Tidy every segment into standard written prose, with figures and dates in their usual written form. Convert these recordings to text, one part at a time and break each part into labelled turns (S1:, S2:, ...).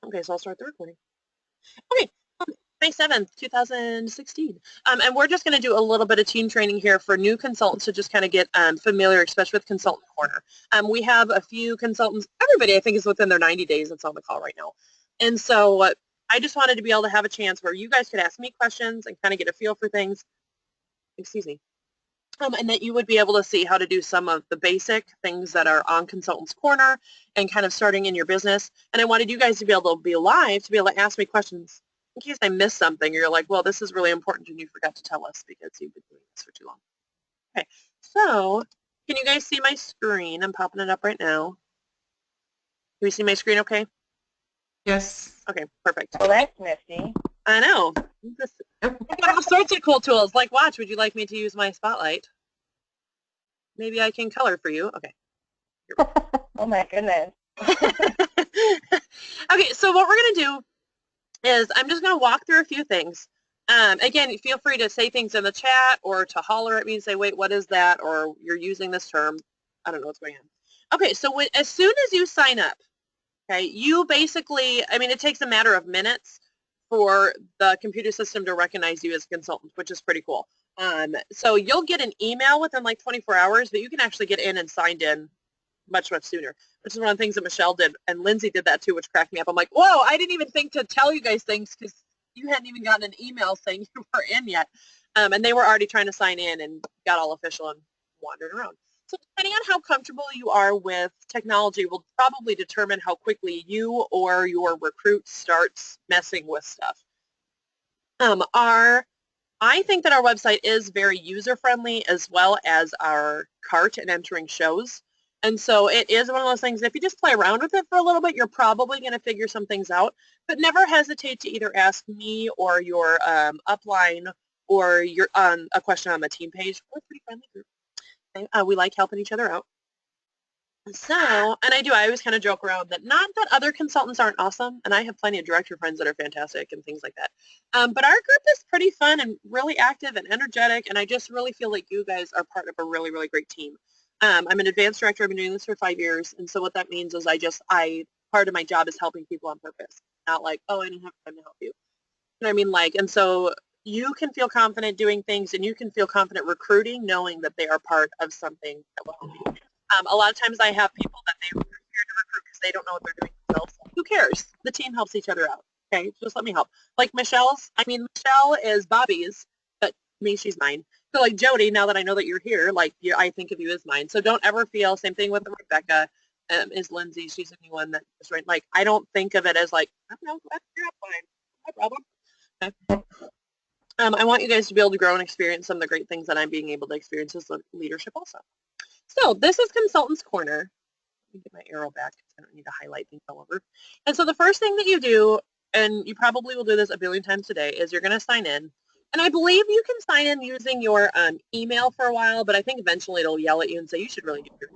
S1: Okay, so I'll start the recording. Okay, May 7th, 2016. And we're just going to do a little bit of team training here for new consultants to just kind of get familiar, especially with Consultant Corner. We have a few consultants. Everybody, I think, is within their 90 days that's on the call right now. And so I just wanted to be able to have a chance where you guys could ask me questions and kind of get a feel for things. Excuse me. And that you would be able to see how to do some of the basic things that are on Consultant's Corner and kind of starting in your business. And I wanted you guys to be able to be live, to be able to ask me questions in case I missed something or you're like, well, this is really important and you forgot to tell us because you've been doing this for too long. Okay, so can you guys see my screen? I'm popping it up right now. Can you see my screen okay?
S2: Yes.
S1: Okay, perfect.
S3: Well, that's nifty.
S1: I know. I've got all sorts of cool tools. Like, watch, would you like me to use my spotlight? Maybe I can color for you. Okay.
S3: Oh, my goodness.
S1: Okay, so what we're going to do is I'm just going to walk through a few things. Again, feel free to say things in the chat or to holler at me and say, wait, what is that? Or you're using this term. I don't know what's going on. Okay, so as soon as you sign up, okay, you basically, I mean, it takes a matter of minutes for the computer system to recognize you as a consultant, which is pretty cool. So you'll get an email within like 24 hours, but you can actually get in and signed in much, much sooner, which is one of the things that Michelle did, and Lindsay did that too, which cracked me up. I'm like, whoa, I didn't even think to tell you guys things because you hadn't even gotten an email saying you were in yet. And they were already trying to sign in and got all official and wandered around. So depending on how comfortable you are with technology will probably determine how quickly you or your recruit starts messing with stuff. I think that our website is very user-friendly as well as our cart and entering shows. And so it is one of those things, if you just play around with it for a little bit, you're probably going to figure some things out. But never hesitate to either ask me or your upline or your a question on the team page. We're a pretty friendly group. Okay? We like helping each other out. So, and I always kind of joke around that not that other consultants aren't awesome, and I have plenty of director friends that are fantastic and things like that. But our group is pretty fun and really active and energetic, and I just really feel like you guys are part of a really, really great team. I'm an advanced director. I've been doing this for 5 years, and so what that means is part of my job is helping people on purpose, not like, oh, I didn't have time to help you. You know what I mean? Like, and so you can feel confident doing things, and you can feel confident recruiting, knowing that they are part of something that will help you. A lot of times I have people that they are here to recruit because they don't know what they're doing themselves. Who cares? The team helps each other out. Okay, just let me help. Like Michelle is Bobby's, but me, she's mine. So like Jody, now that I know that you're here, like I think of you as mine. So don't ever feel, same thing with Rebecca, is Lindsay. She's a new one that is right. Like I don't think of it as like, I don't know, you're fine, no problem. Okay. I want you guys to be able to grow and experience some of the great things that I'm being able to experience as leadership also. So this is Consultant's Corner. Let me get my arrow back. I don't need to highlight things all over. And so the first thing that you do, and you probably will do this a billion times today, is you're going to sign in. And I believe you can sign in using your email for a while, but I think eventually it'll yell at you and say you should really do your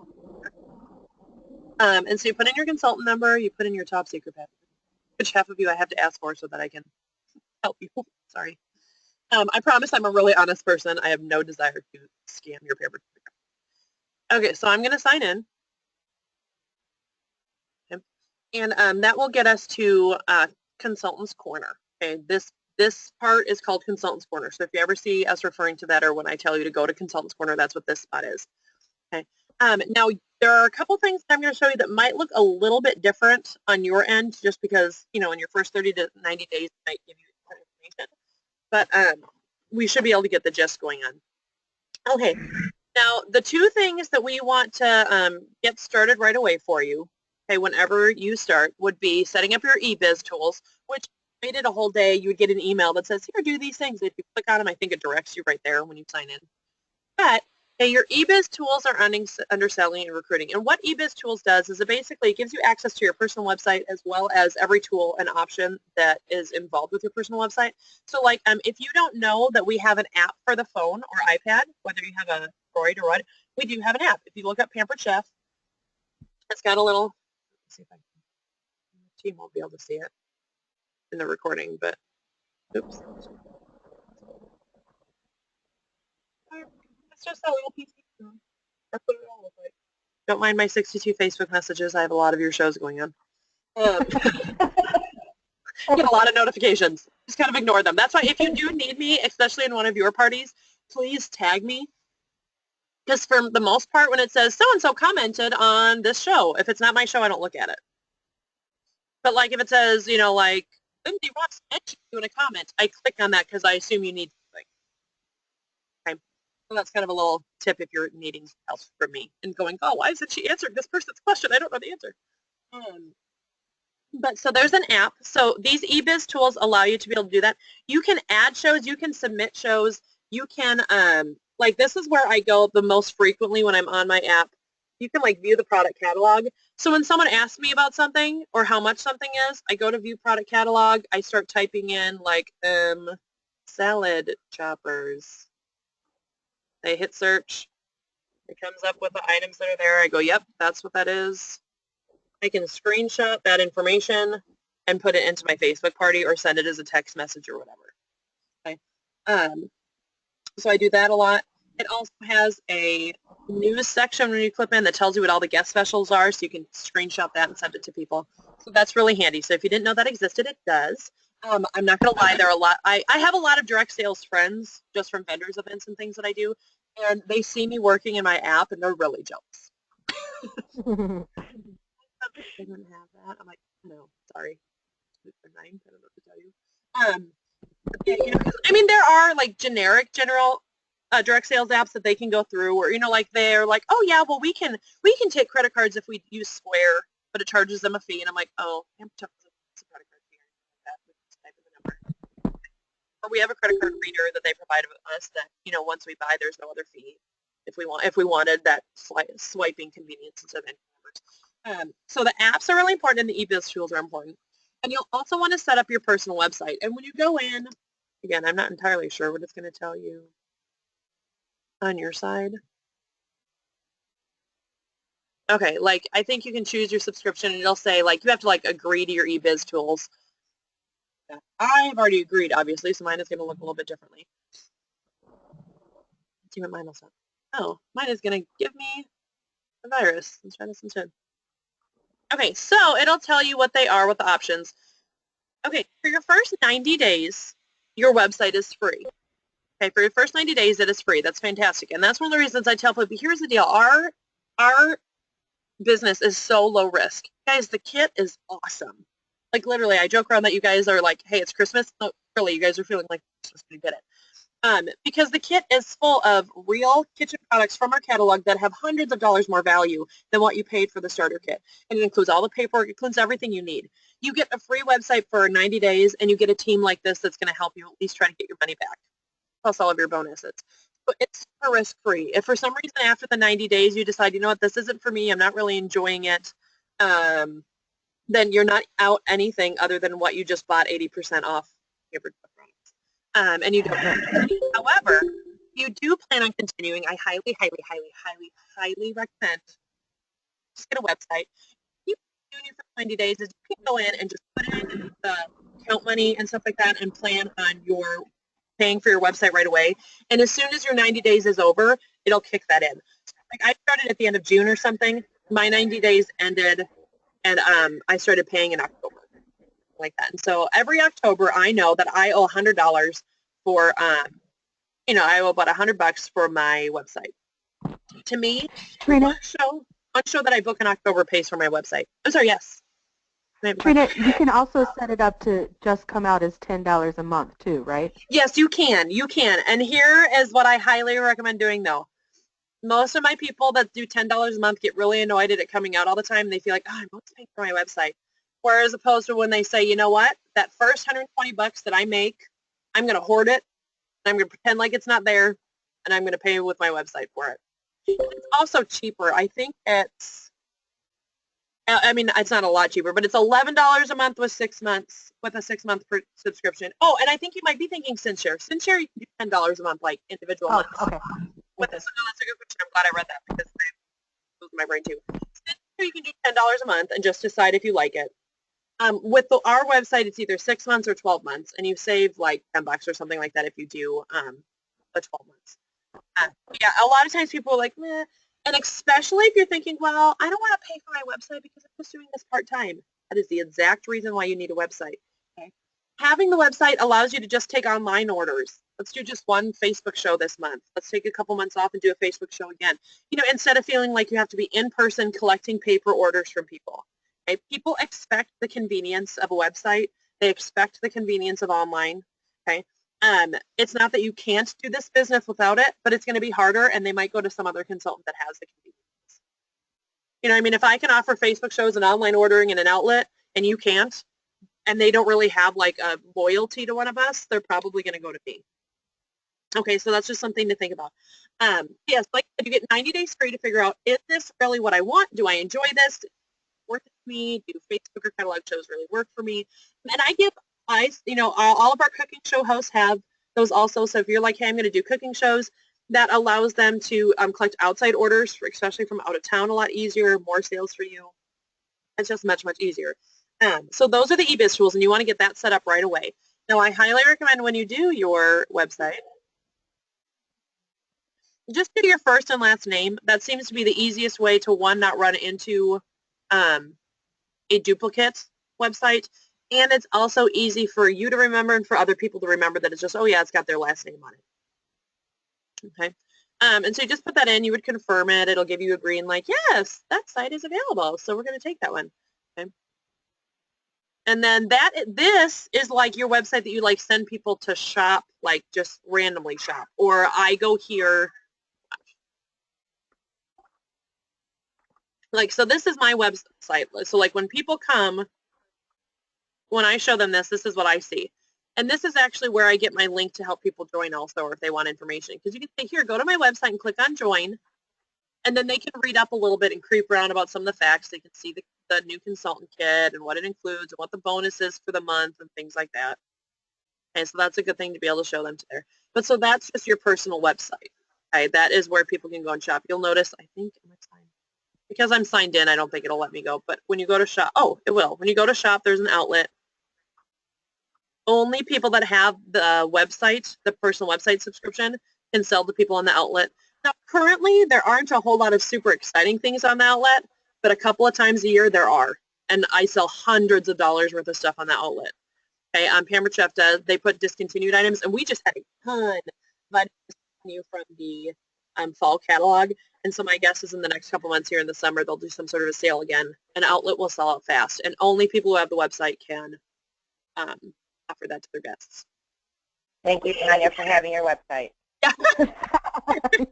S1: and so you put in your consultant number, you put in your top secret password, which half of you I have to ask for so that I can help you. Sorry. I promise I'm a really honest person. I have no desire to scam your paper. Okay, so I'm going to sign in. Okay. And that will get us to Consultant's Corner. Okay, this part is called Consultant's Corner. So if you ever see us referring to that or when I tell you to go to Consultant's Corner, that's what this spot is. Okay. Now, there are a couple things that I'm going to show you that might look a little bit different on your end just because, you know, in your first 30 to 90 days, it might give you different information. But we should be able to get the gist going on. Okay. Now, the two things that we want to get started right away for you, okay, whenever you start, would be setting up your eBiz tools, which waited a whole day. You would get an email that says, here, do these things. If you click on them, I think it directs you right there when you sign in. But okay, your eBiz tools are under selling and recruiting. And what eBiz tools does is it basically gives you access to your personal website as well as every tool and option that is involved with your personal website. So like if you don't know that we have an app for the phone or iPad, whether you have a Android or what, we do have an app. If you look up Pampered Chef, it's got a little, let's see if the team won't be able to see it in the recording, but oops. It's just a little piece. That's what it all looks like. Don't mind my 62 Facebook messages. I have a lot of your shows going on. get a lot of notifications. Just kind of ignore them. That's why if you do need me, especially in one of your parties, please tag me. Because for the most part, when it says so-and-so commented on this show, if it's not my show, I don't look at it. But like if it says, you know, like, Lindsay Ross mentioned you in a comment, I click on that because I assume you need something. Okay. So that's kind of a little tip if you're needing help from me and going, oh, why isn't she answering this person's question? I don't know the answer. But so there's an app. So these eBiz tools allow you to be able to do that. You can add shows. You can submit shows. You can, like this is where I go the most frequently when I'm on my app. You can like view the product catalog. So when someone asks me about something or how much something is, I go to view product catalog. I start typing in like salad choppers. I hit search. It comes up with the items that are there. I go, yep, that's what that is. I can screenshot that information and put it into my Facebook party or send it as a text message or whatever. Okay. So I do that a lot. It also has a news section when you click in that tells you what all the guest specials are, so you can screenshot that and send it to people. So that's really handy. So if you didn't know that existed, it does. I'm not going to lie, there are a lot. I have a lot of direct sales friends just from vendors events and things that I do, and they see me working in my app, and they're really jealous. I don't have that. I'm like, no, sorry. I don't know what to tell you. You know, I mean, there are like general direct sales apps that they can go through, or you know, like they're like, oh yeah, well we can take credit cards if we use Square, but it charges them a fee, and I'm like, oh, I'm a credit card fee or that. Just type in the number. Or we have a credit card reader that they provide us that you know once we buy, there's no other fee. If we wanted that swiping convenience instead of any numbers. So the apps are really important, and the eBiz tools are important. And you'll also want to set up your personal website. And when you go in, again, I'm not entirely sure what it's going to tell you on your side. Okay, like I think you can choose your subscription, and it'll say like you have to like agree to your eBiz tools. I've already agreed, obviously, so mine is going to look a little bit differently. Let's see what mine will say. Oh, mine is going to give me a virus. Let's try this instead. Okay, so it'll tell you what they are, what the options. Okay, for your first 90 days, your website is free. Okay, for your first 90 days, it is free. That's fantastic. And that's one of the reasons I tell people, here's the deal. Our business is so low risk. Guys, the kit is awesome. Like literally, I joke around that you guys are like, hey, it's Christmas. No, really, you guys are feeling like Christmas when you get it. Because the kit is full of real kitchen products from our catalog that have hundreds of dollars more value than what you paid for the starter kit. And it includes all the paperwork, it includes everything you need. You get a free website for 90 days, and you get a team like this that's going to help you at least try to get your money back, plus all of your bonuses. So it's super risk-free. If for some reason after the 90 days you decide, you know what, this isn't for me, I'm not really enjoying it, then you're not out anything other than what you just bought 80% off your products. And you don't have to continue. However, you do plan on continuing, I highly, highly, highly, highly, highly recommend just get a website. Keep doing your first 90 days is you can go in and just put in the account money and stuff like that and plan on your paying for your website right away. And as soon as your 90 days is over, it'll kick that in. Like I started at the end of June or something. My 90 days ended, and I started paying in October. Like that. And so every October, I know that I owe $100 for, you know, I owe about $100 for my website. To me, one show that I book in October pays for my website. I'm sorry, yes.
S2: Trina, you can also set it up to just come out as $10 a month too, right?
S1: Yes, you can. You can. And here is what I highly recommend doing, though. Most of my people that do $10 a month get really annoyed at it coming out all the time. They feel like, oh, I'm always paying for my website. Whereas opposed to when they say, you know what, that first $120 that I make, I'm going to hoard it, and I'm going to pretend like it's not there, and I'm going to pay with my website for it. It's also cheaper. I think it's, I mean, it's not a lot cheaper, but it's $11 a month with 6 months, with a 6-month subscription. Oh, and I think you might be thinking SynShare. SynShare, you can do $10 a month, like individual months.
S2: Okay.
S1: With this, no, that's a good question. I'm glad I read that because it goes in my brain too. SynShare, you can do $10 a month and just decide if you like it. With our website, it's either 6 months or 12 months, and you save like $10 or something like that if you do the 12 months. Yeah, a lot of times people are like, meh. And especially if you're thinking, well, I don't want to pay for my website because I'm just doing this part-time. That is the exact reason why you need a website. Okay? Having the website allows you to just take online orders. Let's do just one Facebook show this month. Let's take a couple months off and do a Facebook show again. You know, instead of feeling like you have to be in person collecting paper orders from people. Okay? People expect the convenience of a website. They expect the convenience of online. Okay. It's not that you can't do this business without it, but it's going to be harder, and they might go to some other consultant that has the convenience. You know, I mean, if I can offer Facebook shows and online ordering and an outlet, and you can't, and they don't really have like a loyalty to one of us, they're probably going to go to me. Okay, so that's just something to think about. Yes, like I said, you get 90 days free to figure out, is this really what I want? Do I enjoy this? Is it worth it for me? Do Facebook or catalog shows really work for me? And I give advice, you know, all of our cooking show hosts have those also. So if you're like, hey, I'm going to do cooking shows, that allows them to collect outside orders, especially from out of town, a lot easier, more sales for you. It's just much, much easier. So those are the eBiz tools, and you want to get that set up right away. Now, I highly recommend when you do your website, just do your first and last name. That seems to be the easiest way to, one, not run into a duplicate website, and it's also easy for you to remember and for other people to remember that it's just, oh yeah, it's got their last name on it. Okay. And so you just put that in, you would confirm it, it'll give you a green like, yes, that site is available, so we're going to take that one. Okay. And then this is like your website that you like send people to shop, like just randomly shop, or I go here. Like, so this is my website. So like when people come, when I show them this is what I see. And this is actually where I get my link to help people join also, or if they want information. Because you can say, here, go to my website and click on join. And then they can read up a little bit and creep around about some of the facts. They can see the new consultant kit and what it includes and what the bonus is for the month and things like that. Okay, so that's a good thing to be able to show them to there. But so that's just your personal website. Okay, that is where people can go and shop. You'll notice, I think, because I'm signed in, I don't think it'll let me go. But when you go to shop, oh, it will. When you go to shop, there's an outlet. Only people that have the website, the personal website subscription, can sell to people on the outlet. Now, currently, there aren't a whole lot of super exciting things on the outlet, but a couple of times a year there are. And I sell hundreds of dollars worth of stuff on the outlet. Okay, Pampered Chef does. They put discontinued items, and we just had a ton of items from the fall catalog. And so my guess is in the next couple months here in the summer, they'll do some sort of a sale again. An outlet will sell out fast, and only people who have the website can offer that to their guests.
S3: Thank you, Tanya, for having your website.
S1: Yeah.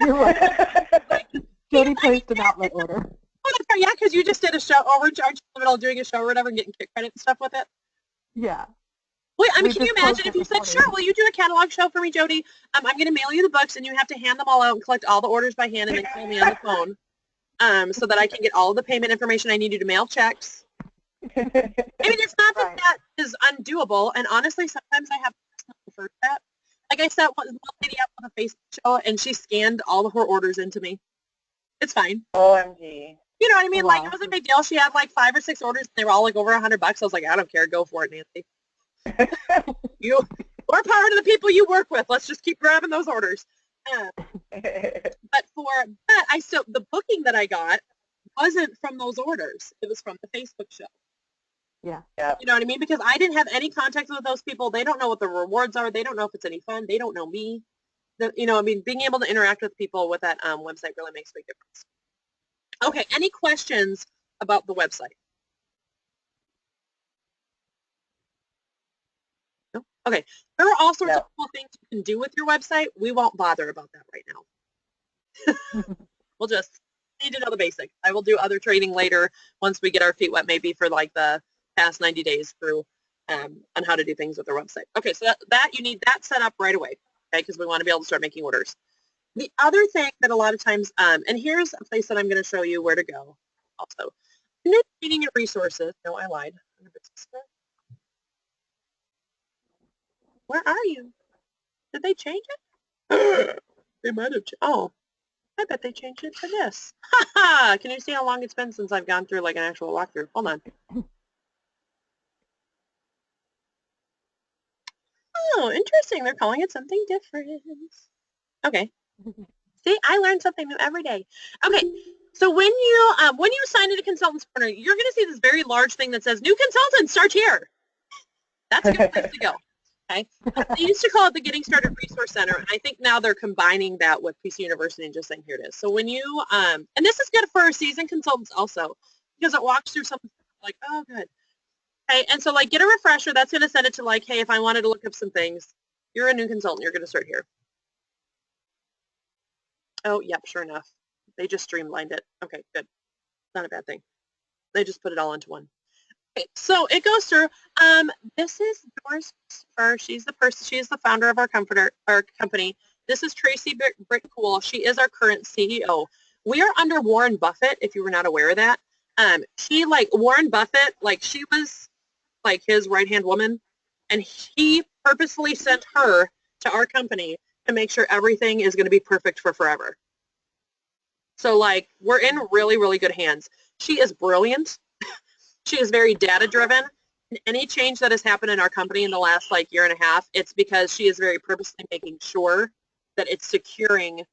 S2: You're right. Jody placed an outlet order.
S1: Oh, that's right. Yeah, because you just did a show, or we're charged in the middle of doing a show or whatever and getting kick credit and stuff with it.
S2: Yeah.
S1: Wait, I mean, can you imagine if you said, sure, will you do a catalog show for me, Jody? I'm going to mail you the books, and you have to hand them all out and collect all the orders by hand and then call me on the phone so that I can get all of the payment information I need you to mail checks. I mean, it's not that that is undoable, and honestly, sometimes I have preferred that. Like I said, one lady up on a Facebook show, and she scanned all of her orders into me. It's fine.
S3: OMG.
S1: You know what I mean?
S2: Oh,
S1: Like,
S2: wow.
S1: it wasn't a big deal. She had like 5 or 6 orders, and they were all like over $100. I was like, I don't care. Go for it, Nancy. We're part of the people you work with. Let's just keep grabbing those orders. But the booking that I got wasn't from those orders. It was from the Facebook show.
S2: Yeah.
S1: You know what I mean? Because I didn't have any contact with those people. They don't know what the rewards are. They don't know if it's any fun. They don't know me. You know, I mean, being able to interact with people with that website really makes a big difference. Okay, any questions about the website? No? Okay, there are all sorts of cool things you can do with your website. We won't bother about that right now. We'll just need to know the basics. I will do other training later once we get our feet wet, maybe for like the past 90 days through on how to do things with our website. Okay, so that you need that set up right away, okay, because we want to be able to start making orders. The other thing that a lot of times, and here's a place that I'm going to show you where to go also. New training and resources. No, I lied. Where are you? Did they change it? They might have. Oh, I bet they changed it to this. Ha! Can you see how long it's been since I've gone through like an actual walkthrough? Hold on. Oh, interesting. They're calling it something different. Okay. See, I learn something new every day. Okay, so when you sign into Consultants Corner, you're going to see this very large thing that says, new consultant, start here. That's a good place to go. Okay. They used to call it the Getting Started Resource Center, and I think now they're combining that with PC University and just saying, here it is. So when you, and this is good for our seasoned consultants also, because it walks through something like, oh, good. Okay, and so like get a refresher. That's going to send it to like, hey, if I wanted to look up some things, you're a new consultant, you're going to start here. Oh, yep, sure enough. They just streamlined it. Okay, good. Not a bad thing. They just put it all into one. Okay, so it goes through. This is Doris Christopher. She's the person. She is the founder of our company. This is Tracy Brickpool. She is our current CEO. We are under Warren Buffett. If you were not aware of that, she like Warren Buffett. Like she was like his right-hand woman, and he purposefully sent her to our company to make sure everything is going to be perfect for forever. So like we're in really, really good hands. She is brilliant. She is very data-driven. And any change that has happened in our company in the last like year and a half, it's because she is very purposely making sure that it's securing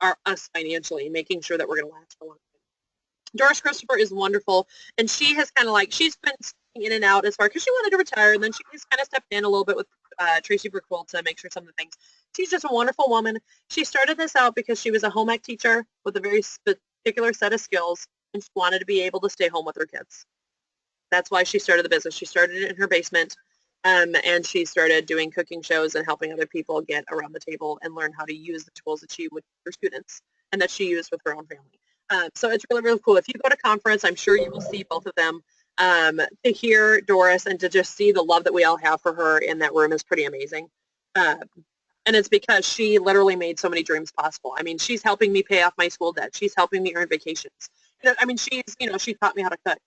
S1: us financially, making sure that we're going to last for a long time. Doris Christopher is wonderful, and she has kind of like, she's been in and out as far, because she wanted to retire, and then she's kind of stepped in a little bit with Tracy Brickpool to make sure some of the things. She's just a wonderful woman. She started this out because she was a home ec teacher with a very particular set of skills, and she wanted to be able to stay home with her kids. That's why she started the business. She started it in her basement, and she started doing cooking shows and helping other people get around the table and learn how to use the tools that she would for students and that she used with her own family. So it's really, really cool. If you go to conference, I'm sure you will see both of them. To hear Doris and to just see the love that we all have for her in that room is pretty amazing. And it's because she literally made so many dreams possible. I mean, she's helping me pay off my school debt. She's helping me earn vacations. I mean, she taught me how to cook.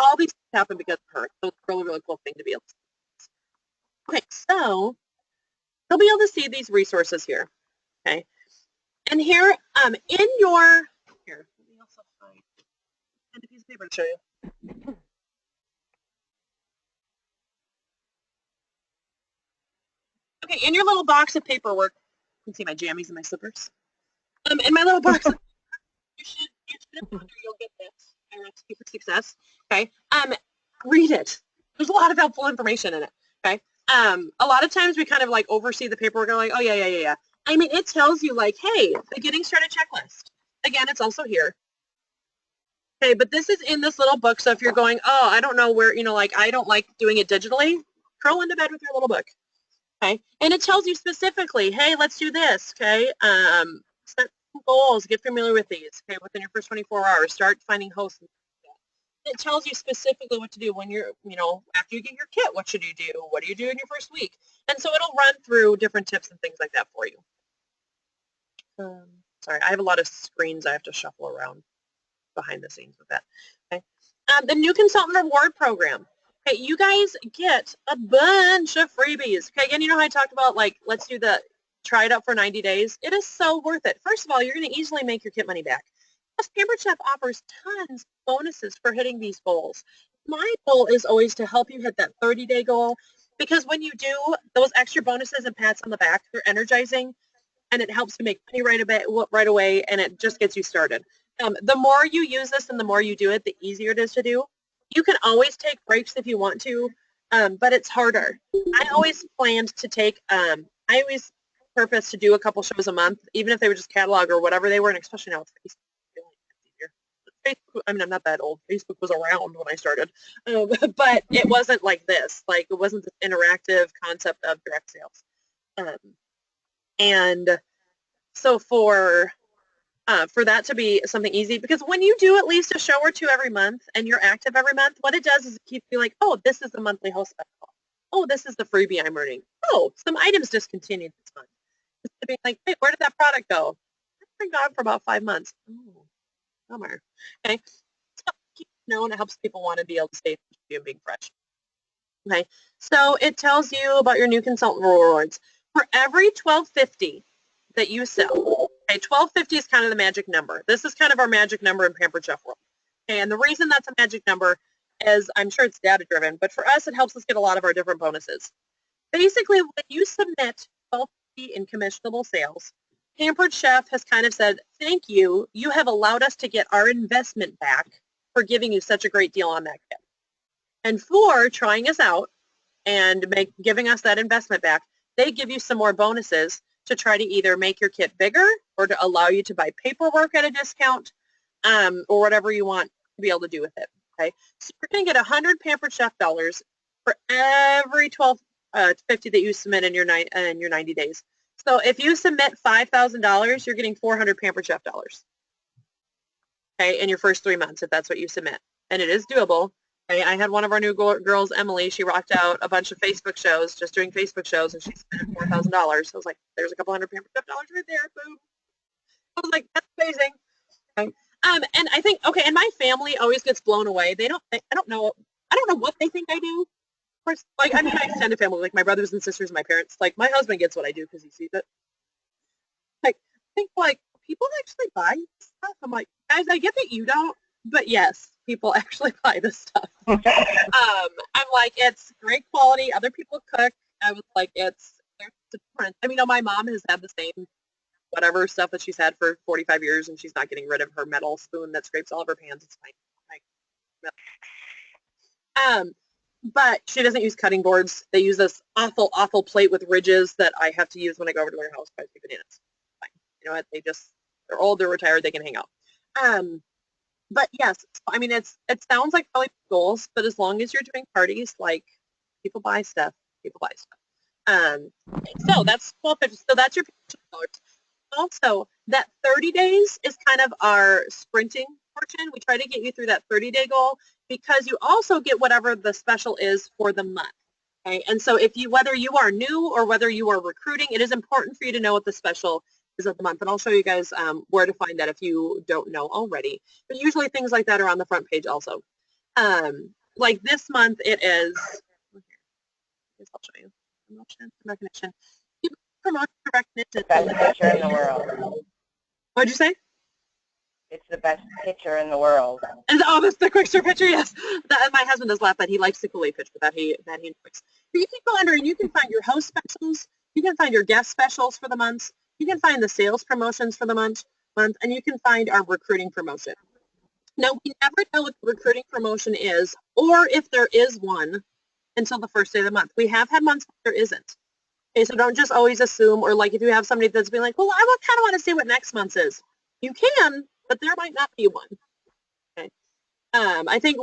S1: All these things happen because of her. So it's a really, really cool thing to be able to see. Okay, so you'll be able to see these resources here. Okay. And here, in your, here, let me also find a piece of paper to show you. Okay, in your little box of paperwork, you can see my jammies and my slippers. In my little box, you should you'll get this. A Recipe for Success. Okay. Read it. There's a lot of helpful information in it. Okay. A lot of times we kind of like oversee the paperwork and like, oh yeah. I mean, it tells you like, hey, the Getting Started checklist. Again, it's also here. Okay, but this is in this little book. So if you're going, oh, I don't know where, like I don't like doing it digitally, curl into bed with your little book. Okay. And it tells you specifically, hey, let's do this. Okay. Set goals, get familiar with these. Okay, within your first 24 hours, start finding hosts. It tells you specifically what to do when you're, after you get your kit, what should you do? What do you do in your first week? And so it'll run through different tips and things like that for you. Sorry, I have a lot of screens I have to shuffle around behind the scenes with that. Okay. The New Consultant Reward Program. Okay, you guys get a bunch of freebies. Okay, again, how I talked about, like, let's do the try it out for 90 days. It is so worth it. First of all, you're going to easily make your kit money back. Plus, Pampered Chef offers tons of bonuses for hitting these goals. My goal is always to help you hit that 30-day goal, because when you do, those extra bonuses and pats on the back, they're energizing, and it helps you make money right away, and it just gets you started. The more you use this and the more you do it, the easier it is to do. You can always take breaks if you want to, but it's harder. I always planned to take, I always purpose to do a couple shows a month, even if they were just catalog or whatever they were, and especially now it's Facebook. I mean, I'm not that old. Facebook was around when I started, but it wasn't like this. Like, it wasn't this interactive concept of direct sales. And so for that to be something easy, because when you do at least a show or two every month and you're active every month, what it does is it keeps you like, oh, this is the monthly host special. Oh, this is the freebie I'm earning. Oh, some items discontinued this month. It's to be like, wait, where did that product go? It's been gone for about 5 months. Oh, bummer. Okay. So keep it known. It helps people want to be able to stay and being fresh. Okay. So it tells you about your new consultant rewards. For every $12.50 that you sell, okay, $12.50 is kind of the magic number. This is kind of our magic number in Pampered Chef world. Okay, and the reason that's a magic number is, I'm sure it's data driven, but for us it helps us get a lot of our different bonuses. Basically, when you submit $12.50 in commissionable sales, Pampered Chef has kind of said, thank you, you have allowed us to get our investment back for giving you such a great deal on that kit. And for trying us out, and giving us that investment back, they give you some more bonuses to try to either make your kit bigger or to allow you to buy paperwork at a discount, or whatever you want to be able to do with it. Okay, so you're going to get 100 Pampered Chef dollars for every 1250 that you submit in your 90 days. So if you submit $5,000, you're getting 400 Pampered Chef dollars. Okay, in your first 3 months, if that's what you submit, and it is doable. Okay, I had one of our new girls, Emily. She rocked out a bunch of Facebook shows, just doing Facebook shows, and she spent $4,000. I was like, "There's a couple hundred Pampered Chef dollars right there." Boom. I was like, "That's amazing." Okay. And I think, okay, and my family always gets blown away. They don't think, I don't know what they think I do. Of course, like, I mean, my extended family, like my brothers and sisters, my parents, like my husband gets what I do because he sees it. Like, I think, like, people actually buy stuff. I'm like, guys, I get that you don't, but yes, people actually buy this stuff. I'm like, it's great quality. Other people cook. I was like, there's a difference. I mean, my mom has had the same whatever stuff that she's had for 45 years, and she's not getting rid of her metal spoon that scrapes all of her pans. It's fine. But she doesn't use cutting boards. They use this awful, awful plate with ridges that I have to use when I go over to their house by 2 bananas. Fine. You know what? They're old, they're retired, they can hang out. But yes, I mean, it sounds like really goals, but as long as you're doing parties, like, people buy stuff. So that's $1,250. So that's your $2. Also, that 30 days is kind of our sprinting portion. We try to get you through that 30-day goal because you also get whatever the special is for the month. Okay? And so whether you are new or whether you are recruiting, it is important for you to know what the special is of the month. And I'll show you guys where to find that if you don't know already. But usually things like that are on the front page also. Like this month it is, I'll show you. Promotion, recognition. Promotion, recognition.
S3: Best picture in the world.
S1: What'd you say?
S3: It's the best picture in the world.
S1: That's the quick start picture, yes. My husband does laugh that he likes the Kool-Aid picture that he enjoys. But you can go under and you can find your host specials, you can find your guest specials for the month, you can find the sales promotions for the month, and you can find our recruiting promotion. Now, we never know what the recruiting promotion is, or if there is one, until the first day of the month. We have had months where there isn't. Okay, so don't just always assume, or like if you have somebody that's been like, well, I kind of want to see what next month's is. You can, but there might not be one. Okay. I think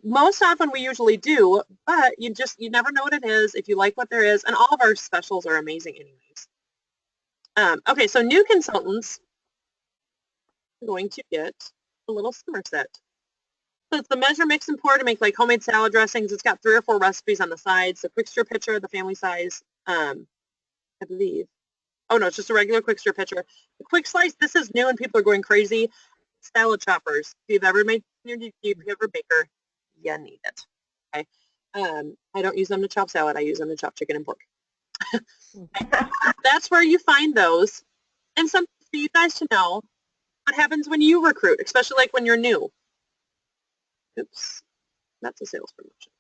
S1: most often we usually do, but you never know what it is if you like what there is, and all of our specials are amazing anyways. Okay, so new consultants are going to get a little summer set. So it's the measure, mix, and pour to make like homemade salad dressings. It's got 3 or 4 recipes on the sides. The quick stir pitcher, the family size, I believe. Oh no, it's just a regular quick stir pitcher. The quick slice, this is new and people are going crazy. Salad choppers. If you've ever made, if you've ever baker, you need it. Okay. I don't use them to chop salad. I use them to chop chicken and pork. That's where you find those. And something for you guys to know, what happens when you recruit, especially like when you're new. Oops, that's a sales promotion.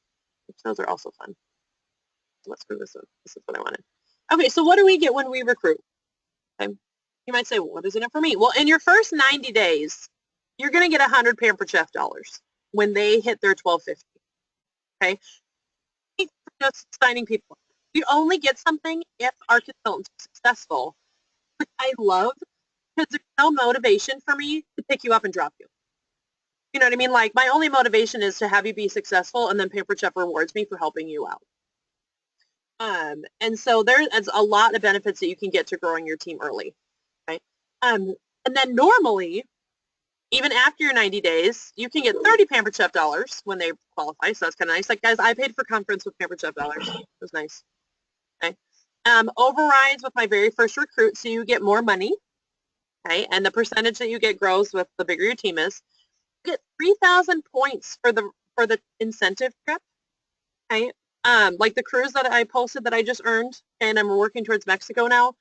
S1: Oops, those are also fun. Let's screw this up. This is what I wanted. Okay, so what do we get when we recruit? Okay. You might say, well, what is in it for me? Well, in your first 90 days, you're going to get 100 Pampered Chef dollars when they hit their $1,250. Okay? Just signing people. You only get something if our consultants are successful, which I love because there's no motivation for me to pick you up and drop you. You know what I mean? Like, my only motivation is to have you be successful, and then Pampered Chef rewards me for helping you out. And so there's a lot of benefits that you can get to growing your team early. Right? And then normally, even after your 90 days, you can get 30 Pampered Chef dollars when they qualify. So that's kind of nice. Like, guys, I paid for conference with Pampered Chef dollars. It was nice. Okay. Overrides with my very first recruit, so you get more money. Okay. And the percentage that you get grows with the bigger your team is. You get 3,000 points for the incentive trip. Okay. Like the cruise that I posted that I just earned, and I'm working towards Mexico now.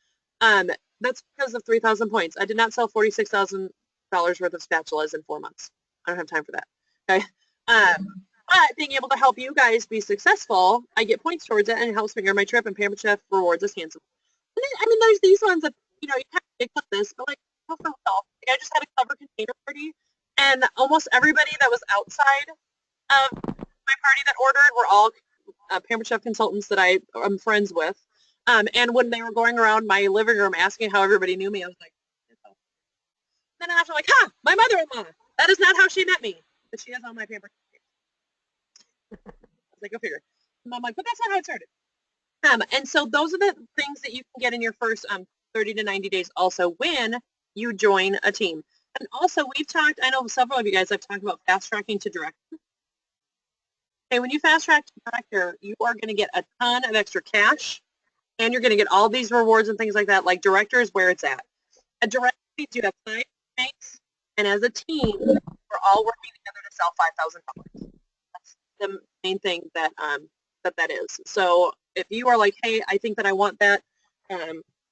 S1: That's because of 3,000 points. I did not sell $46,000 worth of spatulas in 4 months. I don't have time for that. Okay. But being able to help you guys be successful, I get points towards it, and it helps me earn my trip, and Pampered Chef rewards us handsomely. And then, I mean, there's these ones that, you know, you kind of think of this, but like, for myself, like, I just had a cover container party, and almost everybody that was outside of my party that ordered were all Pampered Chef consultants that I'm friends with. And when they were going around my living room asking how everybody knew me, I was like, oh. Then after like, my mother-in-law. That is not how she met me. But she is on my Pampered Chef. I was like, go figure. And I'm like, but that's not how it started. And so those are the things that you can get in your first 30 to 90 days also when you join a team. And also we've talked, I know several of you guys have talked about fast tracking to director. Okay, when you fast track to director, you are going to get a ton of extra cash and you're going to get all these rewards and things like that. Like director is where it's at. A director means you have 5 mates, and as a team, we're all working together to sell $5,000. That's the main thing that that is. So if you are like, hey, I think that I want that,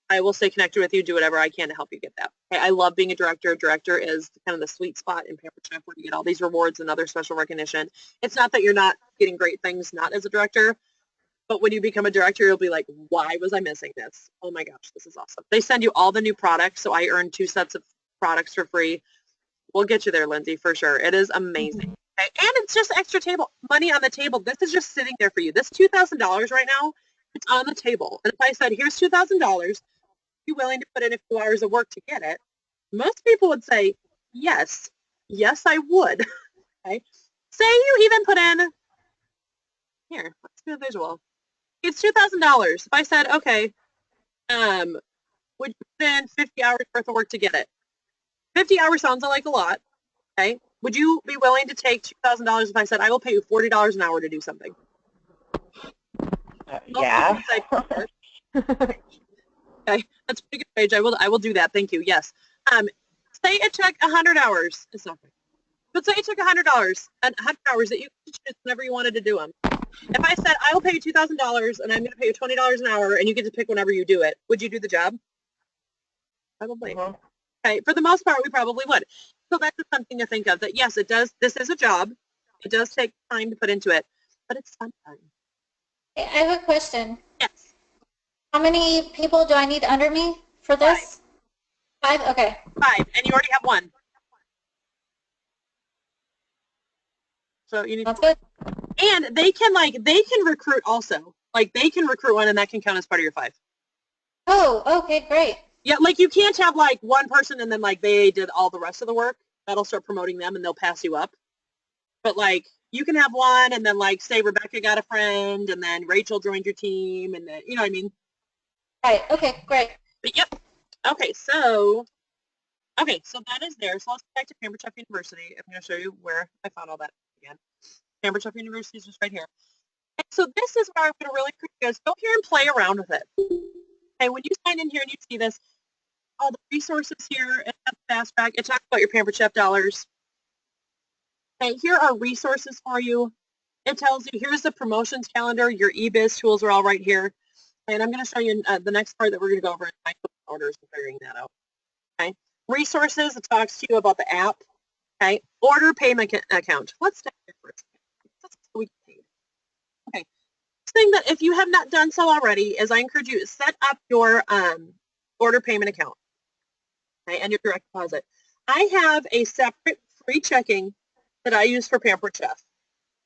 S1: I will stay connected with you, do whatever I can to help you get that. Okay, I love being a director. Director is kind of the sweet spot in Pampered Chef where you get all these rewards and other special recognition. It's not that you're not getting great things not as a director, but when you become a director, you'll be like, why was I missing this? Oh my gosh, this is awesome. They send you all the new products, so I earned 2 sets of products for free. We'll get you there, Lindsay, for sure. It is amazing. Okay? And it's just extra table money on the table. This is just sitting there for you. This $2,000 right now, it's on the table. And if I said, here's $2,000, are you willing to put in a few hours of work to get it? Most people would say, yes. Yes, I would. Okay? Say you even put in, here, let's do a visual. It's $2,000. If I said, okay, would you put in 50 hours worth of work to get it? 50 hours sounds like a lot. Okay. Would you be willing to take $2,000 if I said I will pay you $40 an hour to do something?
S3: Yeah.
S1: Okay, that's a pretty good wage. I will do that. Thank you. Yes. Say it took 100 hours. It's not good. But say it took $100 and 100 hours that you could choose whenever you wanted to do them. If I said I will pay you $2,000 and I'm going to pay you $20 an hour and you get to pick whenever you do it, would you do the job? Probably.
S3: Mm-hmm.
S1: Okay. For the most part, we probably would. So that's just something to think of. That yes, it does. This is a job. It does take time to put into it, but it's fun time.
S4: I have a question.
S1: Yes.
S4: How many people do I need under me for this? 5? Okay.
S1: 5, and you already have 1. So you need.
S4: That's good.
S1: And they can recruit also. Like they can recruit one, and that can count as part of your 5.
S4: Oh, okay, great.
S1: Yeah, like you can't have like one person and then like they did all the rest of the work. That'll start promoting them and they'll pass you up. But like you can have one and then like say Rebecca got a friend and then Rachel joined your team and then you know what I mean?
S4: Right, okay, great.
S1: But yep. Okay, so that is there. So let's go back to Pampered Chef University. I'm going to show you where I found all that again. Pampered Chef University is just right here. And so this is where I'm going to really quick guys go here and play around with it. Okay, when you sign in here and you see this, all the resources here, it has fast track. It talks about your Pampered Chef dollars. Okay, here are resources for you. It tells you here's the promotions calendar. Your eBiz tools are all right here. And I'm going to show you the next part that we're going to go over in my orders and figuring that out. Okay, resources. It talks to you about the app. Okay, order payment account. Let's step here for a second. That's how we get paid. Okay, thing that if you have not done so already is I encourage you to set up your order payment account. Okay, and your direct deposit. I have a separate free checking that I use for Pampered Chef.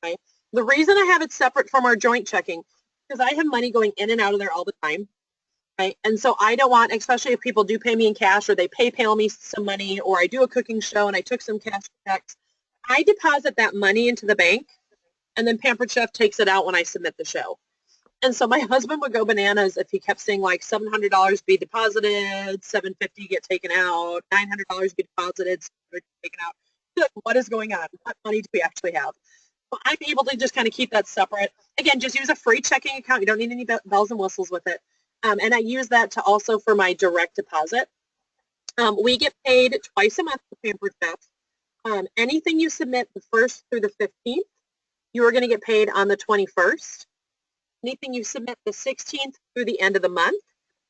S1: Okay? The reason I have it separate from our joint checking because I have money going in and out of there all the time. Right? And so I don't want, especially if people do pay me in cash or they PayPal me some money or I do a cooking show and I took some cash checks, I deposit that money into the bank and then Pampered Chef takes it out when I submit the show. And so my husband would go bananas if he kept saying like $700 be deposited, $750 get taken out, $900 be deposited, $700 taken out. Like, what is going on? What money do we actually have? Well, I'm able to just kind of keep that separate. Again, just use a free checking account. You don't need any bells and whistles with it. And I use that to also for my direct deposit. We get paid twice a month for Pampered Chef. Anything you submit the 1st through the 15th, you are going to get paid on the 21st. Anything you submit the 16th through the end of the month,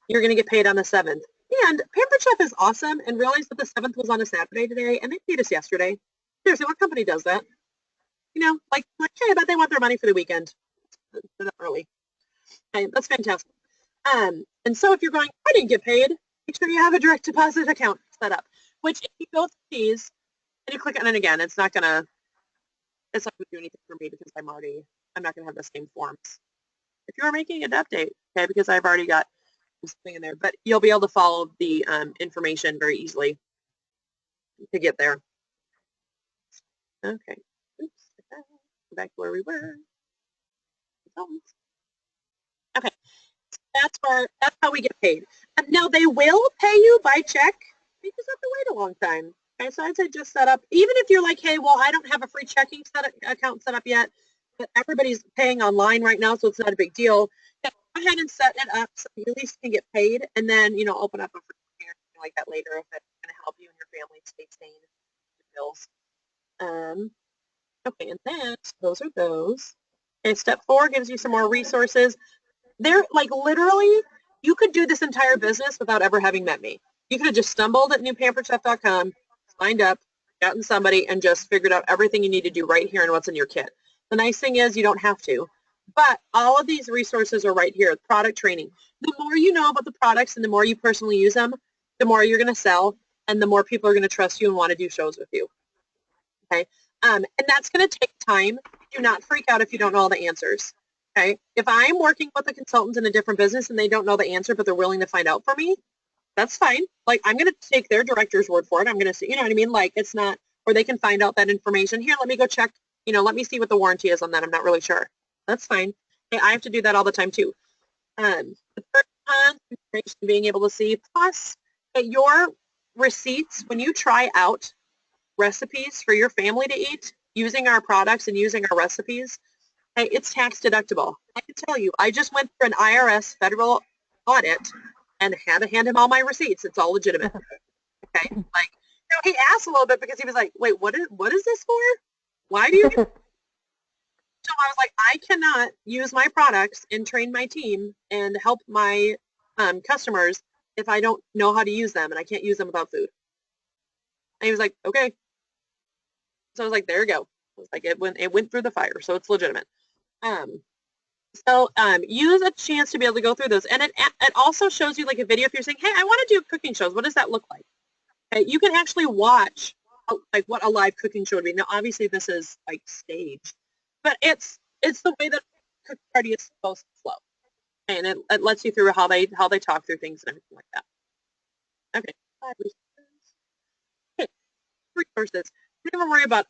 S1: you're going to get paid on the 7th. And Pampered Chef is awesome and realized that the 7th was on a Saturday today, and they paid us yesterday. Seriously, what company does that? You know, like hey, I bet they want their money for the weekend. They're not early. Okay, that's fantastic. And so if you're going, I didn't get paid, make sure you have a direct deposit account set up, which if you go to these and you click on it again, it's not going to do anything for me because I'm already I'm not going to have the same forms. If you are making an update, okay, because I've already got something in there, but you'll be able to follow the information very easily to get there. Okay. Oops. Go back to where we were. Okay. That's how we get paid. Now they will pay you by check. You just have to wait a long time. Okay, so I'd say just set up, even if you're like, hey, well, I don't have a free checking account set up yet, but everybody's paying online right now, so it's not a big deal. Yeah, go ahead and set it up so you at least can get paid, and then, you know, open up a free account or something like that later if it's going to help you and your family stay sane with bills. Okay, and then those are those. Okay, step 4 gives you some more resources. They're like literally, you could do this entire business without ever having met me. You could have just stumbled at newpamperedchef.com, signed up, gotten somebody, and just figured out everything you need to do right here and what's in your kit. The nice thing is you don't have to. But all of these resources are right here. Product training. The more you know about the products and the more you personally use them, the more you're going to sell, and the more people are going to trust you and want to do shows with you. Okay, and that's going to take time. Do not freak out if you don't know all the answers. Okay, if I'm working with a consultant in a different business and they don't know the answer but they're willing to find out for me, that's fine. Like, I'm going to take their director's word for it. I'm going to see, you know what I mean? Like, it's not, or they can find out that information. Here, let me go check, you know, let me see what the warranty is on that. I'm not really sure. That's fine. Okay, I have to do that all the time too. The first information being able to see, plus your receipts, when you try out recipes for your family to eat using our products and using our recipes, hey, it's tax deductible. I can tell you, I just went through an IRS federal audit and had to hand him all my receipts. It's all legitimate. Okay, like, you know, he asked a little bit because he was like, "Wait, what is this for? Why do you?" So I was like, I cannot use my products and train my team and help my customers if I don't know how to use them, and I can't use them without food. And he was like, "Okay." So I was like, "There you go." I was like, it went through the fire, so it's legitimate. So use a chance to be able to go through those. And it also shows you like a video if you're saying, hey, I want to do cooking shows. What does that look like? Okay, you can actually watch like what a live cooking show would be. Now, obviously, this is like staged, but it's the way that a cooking party is supposed to flow. And it lets you through how they talk through things and everything like that. Okay. Okay. Resources. Don't even worry about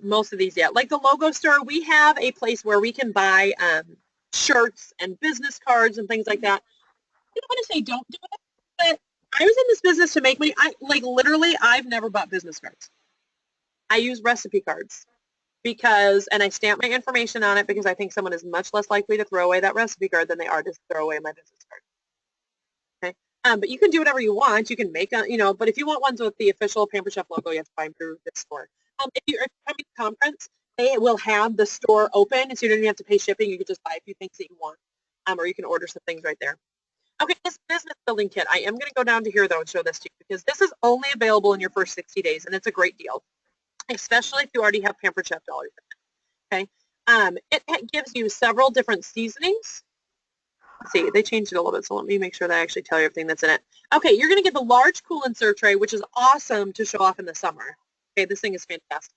S1: most of these yet. Like the logo store, we have a place where we can buy shirts and business cards and things like that. I don't want to say don't do it, but I was in this business to make money. Literally, I've never bought business cards. I use recipe cards and I stamp my information on it because I think someone is much less likely to throw away that recipe card than they are to throw away my business card. Okay, but you can do whatever you want. You can make but if you want ones with the official Pampered Chef logo, you have to buy them through this store. If you're coming to the conference, they will have the store open, so you don't even have to pay shipping. You can just buy a few things that you want, or you can order some things right there. Okay, this business building kit. I am going to go down to here, though, and show this to you because this is only available in your first 60 days, and it's a great deal, especially if you already have Pampered Chef dollars. Okay, it gives you several different seasonings. Let's see, they changed it a little bit, so let me make sure that I actually tell you everything that's in it. Okay, you're going to get the large cool and serve tray, which is awesome to show off in the summer. Okay, this thing is fantastic.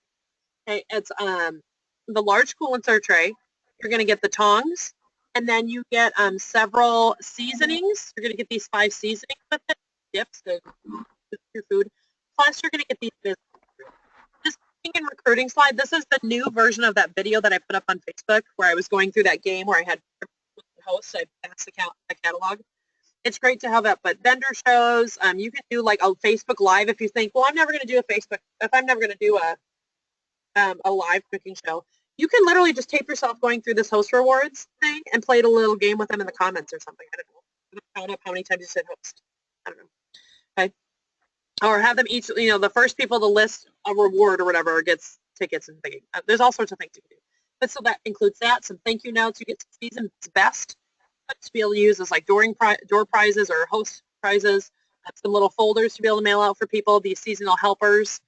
S1: Okay, it's the large cool and serve tray. You're going to get the tongs, and then you get several seasonings. You're going to get these 5 seasonings with it, dips to your food. Plus, you're going to get these business. This cooking and recruiting slide. This is the new version of that video that I put up on Facebook where I was going through that game where I had hosts. I passed the catalog. It's great to have that, but vendor shows, you can do like a Facebook Live if you think, well, I'm never going to do a Facebook, if I'm never going to do a live cooking show. You can literally just tape yourself going through this host rewards thing and play a little game with them in the comments or something. I don't know. Count up how many times you said host. I don't know. Okay. Or have them each, the first people to list a reward or whatever gets tickets and things. There's all sorts of things you can do. But so that includes that, some thank you notes. You get some season's best to be able to use as like door prizes or host prizes, some little folders to be able to mail out for people, these seasonal helpers,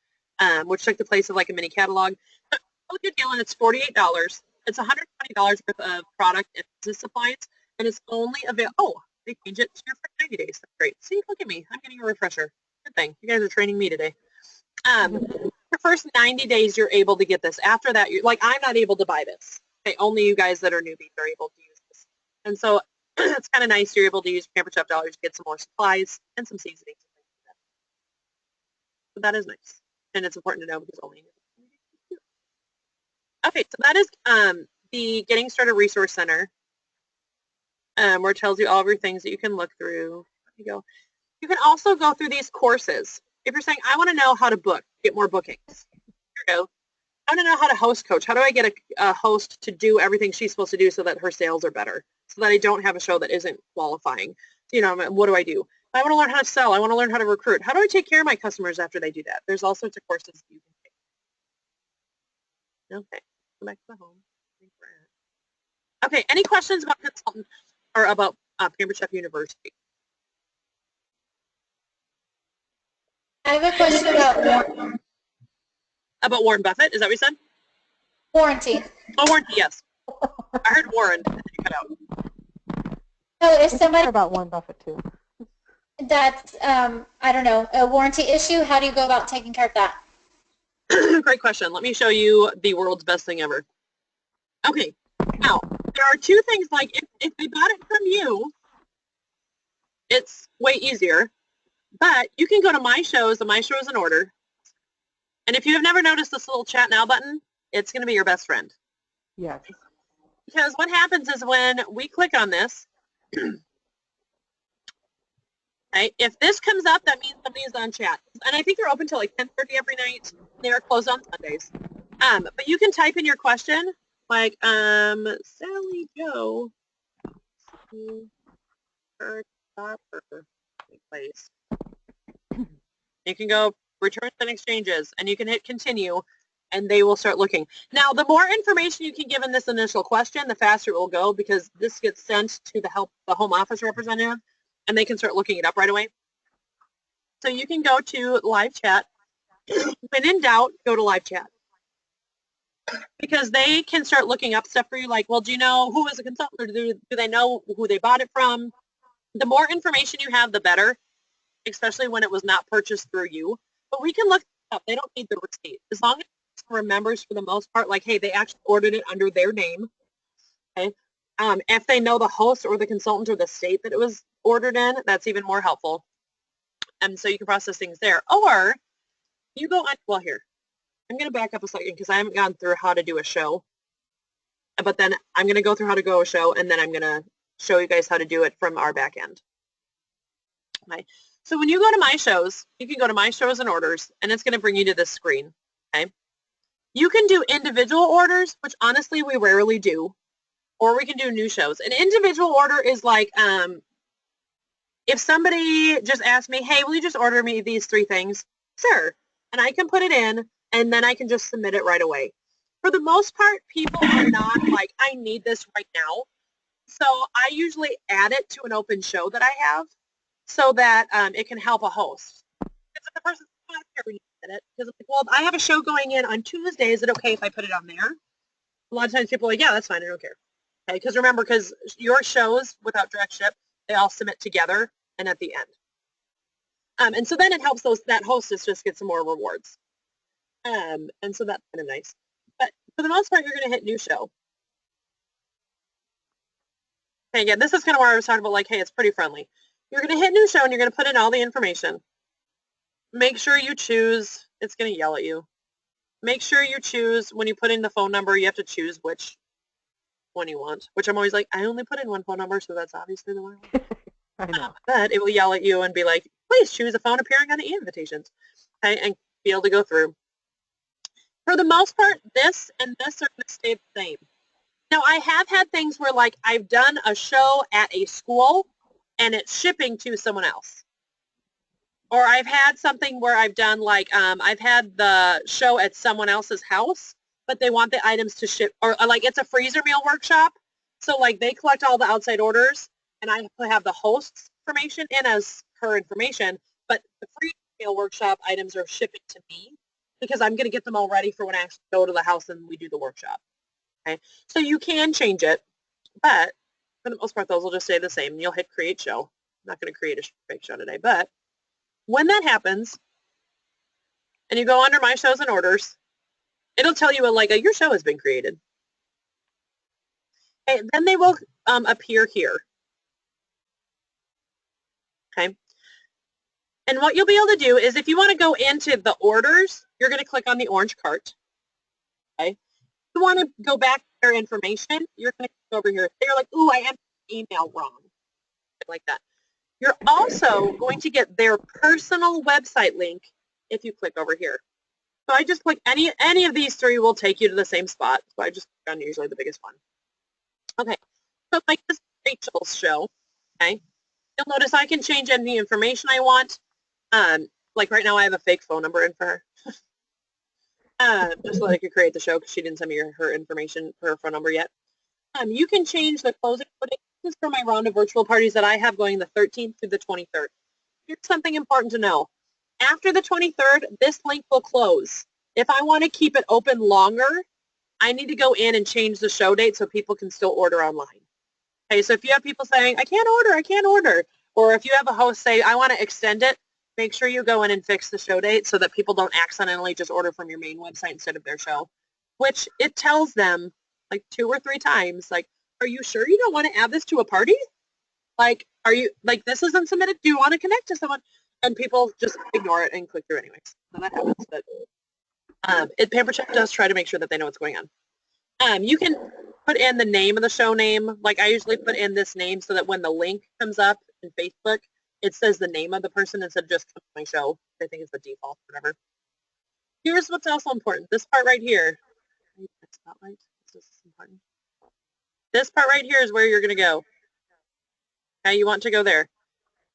S1: which took the place of like a mini catalog. But what you're dealing, it's $48. It's $120 worth of product and business supplies, and it's only available. Oh, they change it to your first 90 days. That's great. See, look at me. I'm getting a refresher. Good thing. You guys are training me today. Your first 90 days, you're able to get this. After that, you're like, I'm not able to buy this. Okay, only you guys that are newbies are able to use this. And so it's kind of nice you're able to use Pampered Chef dollars to get some more supplies and some seasonings. So that is nice. And it's important to know because only you. Okay, so that is the Getting Started Resource Center, where it tells you all of your things that you can look through. There you go. You can also go through these courses. If you're saying, I want to know how to book, get more bookings. Here you go. I want to know how to host coach. How do I get a host to do everything she's supposed to do so that her sales are better, so that I don't have a show that isn't qualifying? You know, what do I do? I want to learn how to sell. I want to learn how to recruit. How do I take care of my customers after they do that? There's all sorts of courses you can take. Okay, go back to the home. Okay, any questions about consultant or about Pampered Chef University?
S4: I have a question about
S1: About Warren Buffett? Is that what you said?
S4: warranty.
S1: Oh, warranty, yes. I heard Warren, and then you cut out.
S4: So if
S2: I
S4: somebody
S2: heard about Warren Buffett too.
S4: that's, I don't know, a warranty issue, how do you go about taking care of that?
S1: Great question. Let me show you the world's best thing ever. Okay, now, there are two things, like if they bought it from you, it's way easier, but you can go to My Shows, the My Shows in order, and if you have never noticed this little chat now button, it's going to be your best friend.
S2: Yes.
S1: Because what happens is when we click on this, okay, if this comes up, that means somebody is on chat. And I think they're open till like 10:30 every night. They are closed on Sundays. But you can type in your question, like, Sally Joe, her copper place. You can go returns and exchanges, and you can hit continue, and they will start looking. Now, the more information you can give in this initial question, the faster it will go, because this gets sent to the home office representative, and they can start looking it up right away. So you can go to live chat. When in doubt, go to live chat, because they can start looking up stuff for you, like, well, do you know who is a consultant, or do they know who they bought it from? The more information you have, the better, especially when it was not purchased through you. But we can look up. They don't need the receipt. As long as it remembers, for the most part, like, hey, they actually ordered it under their name. Okay. If they know the host or the consultant or the state that it was ordered in, that's even more helpful. And so you can process things there. Or you go on, well, here, I'm going to back up a second because I haven't gone through how to do a show. But then I'm going to go through how to go a show, and then I'm going to show you guys how to do it from our back end. Okay. So when you go to My Shows, you can go to My Shows and Orders, and it's going to bring you to this screen. Okay. You can do individual orders, which honestly we rarely do, or we can do new shows. An individual order is like, if somebody just asked me, hey, will you just order me these 3 things? Sure. And I can put it in, and then I can just submit it right away. For the most part, people are not like, I need this right now. So I usually add it to an open show that I have so that it can help a host. Because if the person's not here when you get it, because like, well, I have a show going in on Tuesday. Is it okay if I put it on there? A lot of times people are like, yeah, that's fine. I don't care. Okay, because remember, because your shows without direct ship, they all submit together and at the end. And so then it helps that hostess just get some more rewards. And so that's kind of nice. But for the most part, you're going to hit new show. Okay, again, this is kind of where I was talking about, like, hey, it's pretty friendly. You're going to hit new show, and you're going to put in all the information. Make sure you choose. It's going to yell at you. Make sure you choose, when you put in the phone number, you have to choose which one you want, which I'm always like, I only put in one phone number, so that's obviously the one I want.
S2: I know.
S1: But it will yell at you and be like, please choose a phone appearing on the e-invitations, okay, and be able to go through. For the most part, this and this are going to stay the same. Now, I have had things where, like, I've done a show at a school and it's shipping to someone else. Or I've had something where I've done, like, I've had the show at someone else's house, but they want the items to ship, or like it's a freezer meal workshop. So, like, they collect all the outside orders, and I have the host's information in as her information, but the freezer meal workshop items are shipping to me because I'm going to get them all ready for when I actually go to the house and we do the workshop. Okay, so you can change it, but for the most part, those will just stay the same. You'll hit create show. I'm not going to create a fake show today, but when that happens, and you go under My Shows and Orders, it'll tell you, like, your show has been created. Okay, then they will appear here. Okay. And what you'll be able to do is if you want to go into the orders, you're going to click on the orange cart. Okay. If you want to go back to their information, you're going to click over here. They're like, ooh, I entered the email wrong. Like that. You're also going to get their personal website link if you click over here. So I just click any of these three will take you to the same spot. So I just click on usually the biggest one. Okay. So like this is Rachel's show. Okay. You'll notice I can change any information I want. Like right now I have a fake phone number in for her. Just so that I could create the show because she didn't send me her information for her phone number yet. You can change the closing date. This is for my round of virtual parties that I have going the 13th through the 23rd. Here's something important to know. After the 23rd, this link will close. If I want to keep it open longer, I need to go in and change the show date so people can still order online. Okay, so if you have people saying, I can't order, or if you have a host say, I want to extend it, make sure you go in and fix the show date so that people don't accidentally just order from your main website instead of their show, which it tells them like 2 or 3 times, like, are you sure you don't want to add this to a party? Like, are you, like, this isn't submitted? Do you want to connect to someone? And people just ignore it and click through anyways. So that happens. But Pamper Check does try to make sure that they know what's going on. You can put in the name of the show name. Like I usually put in this name so that when the link comes up in Facebook, it says the name of the person instead of just come to my show. I think it's the default, whatever. Here's what's also important. This part right here. Spotlight. This is important. This part right here is where you're going to go. Okay, you want to go there.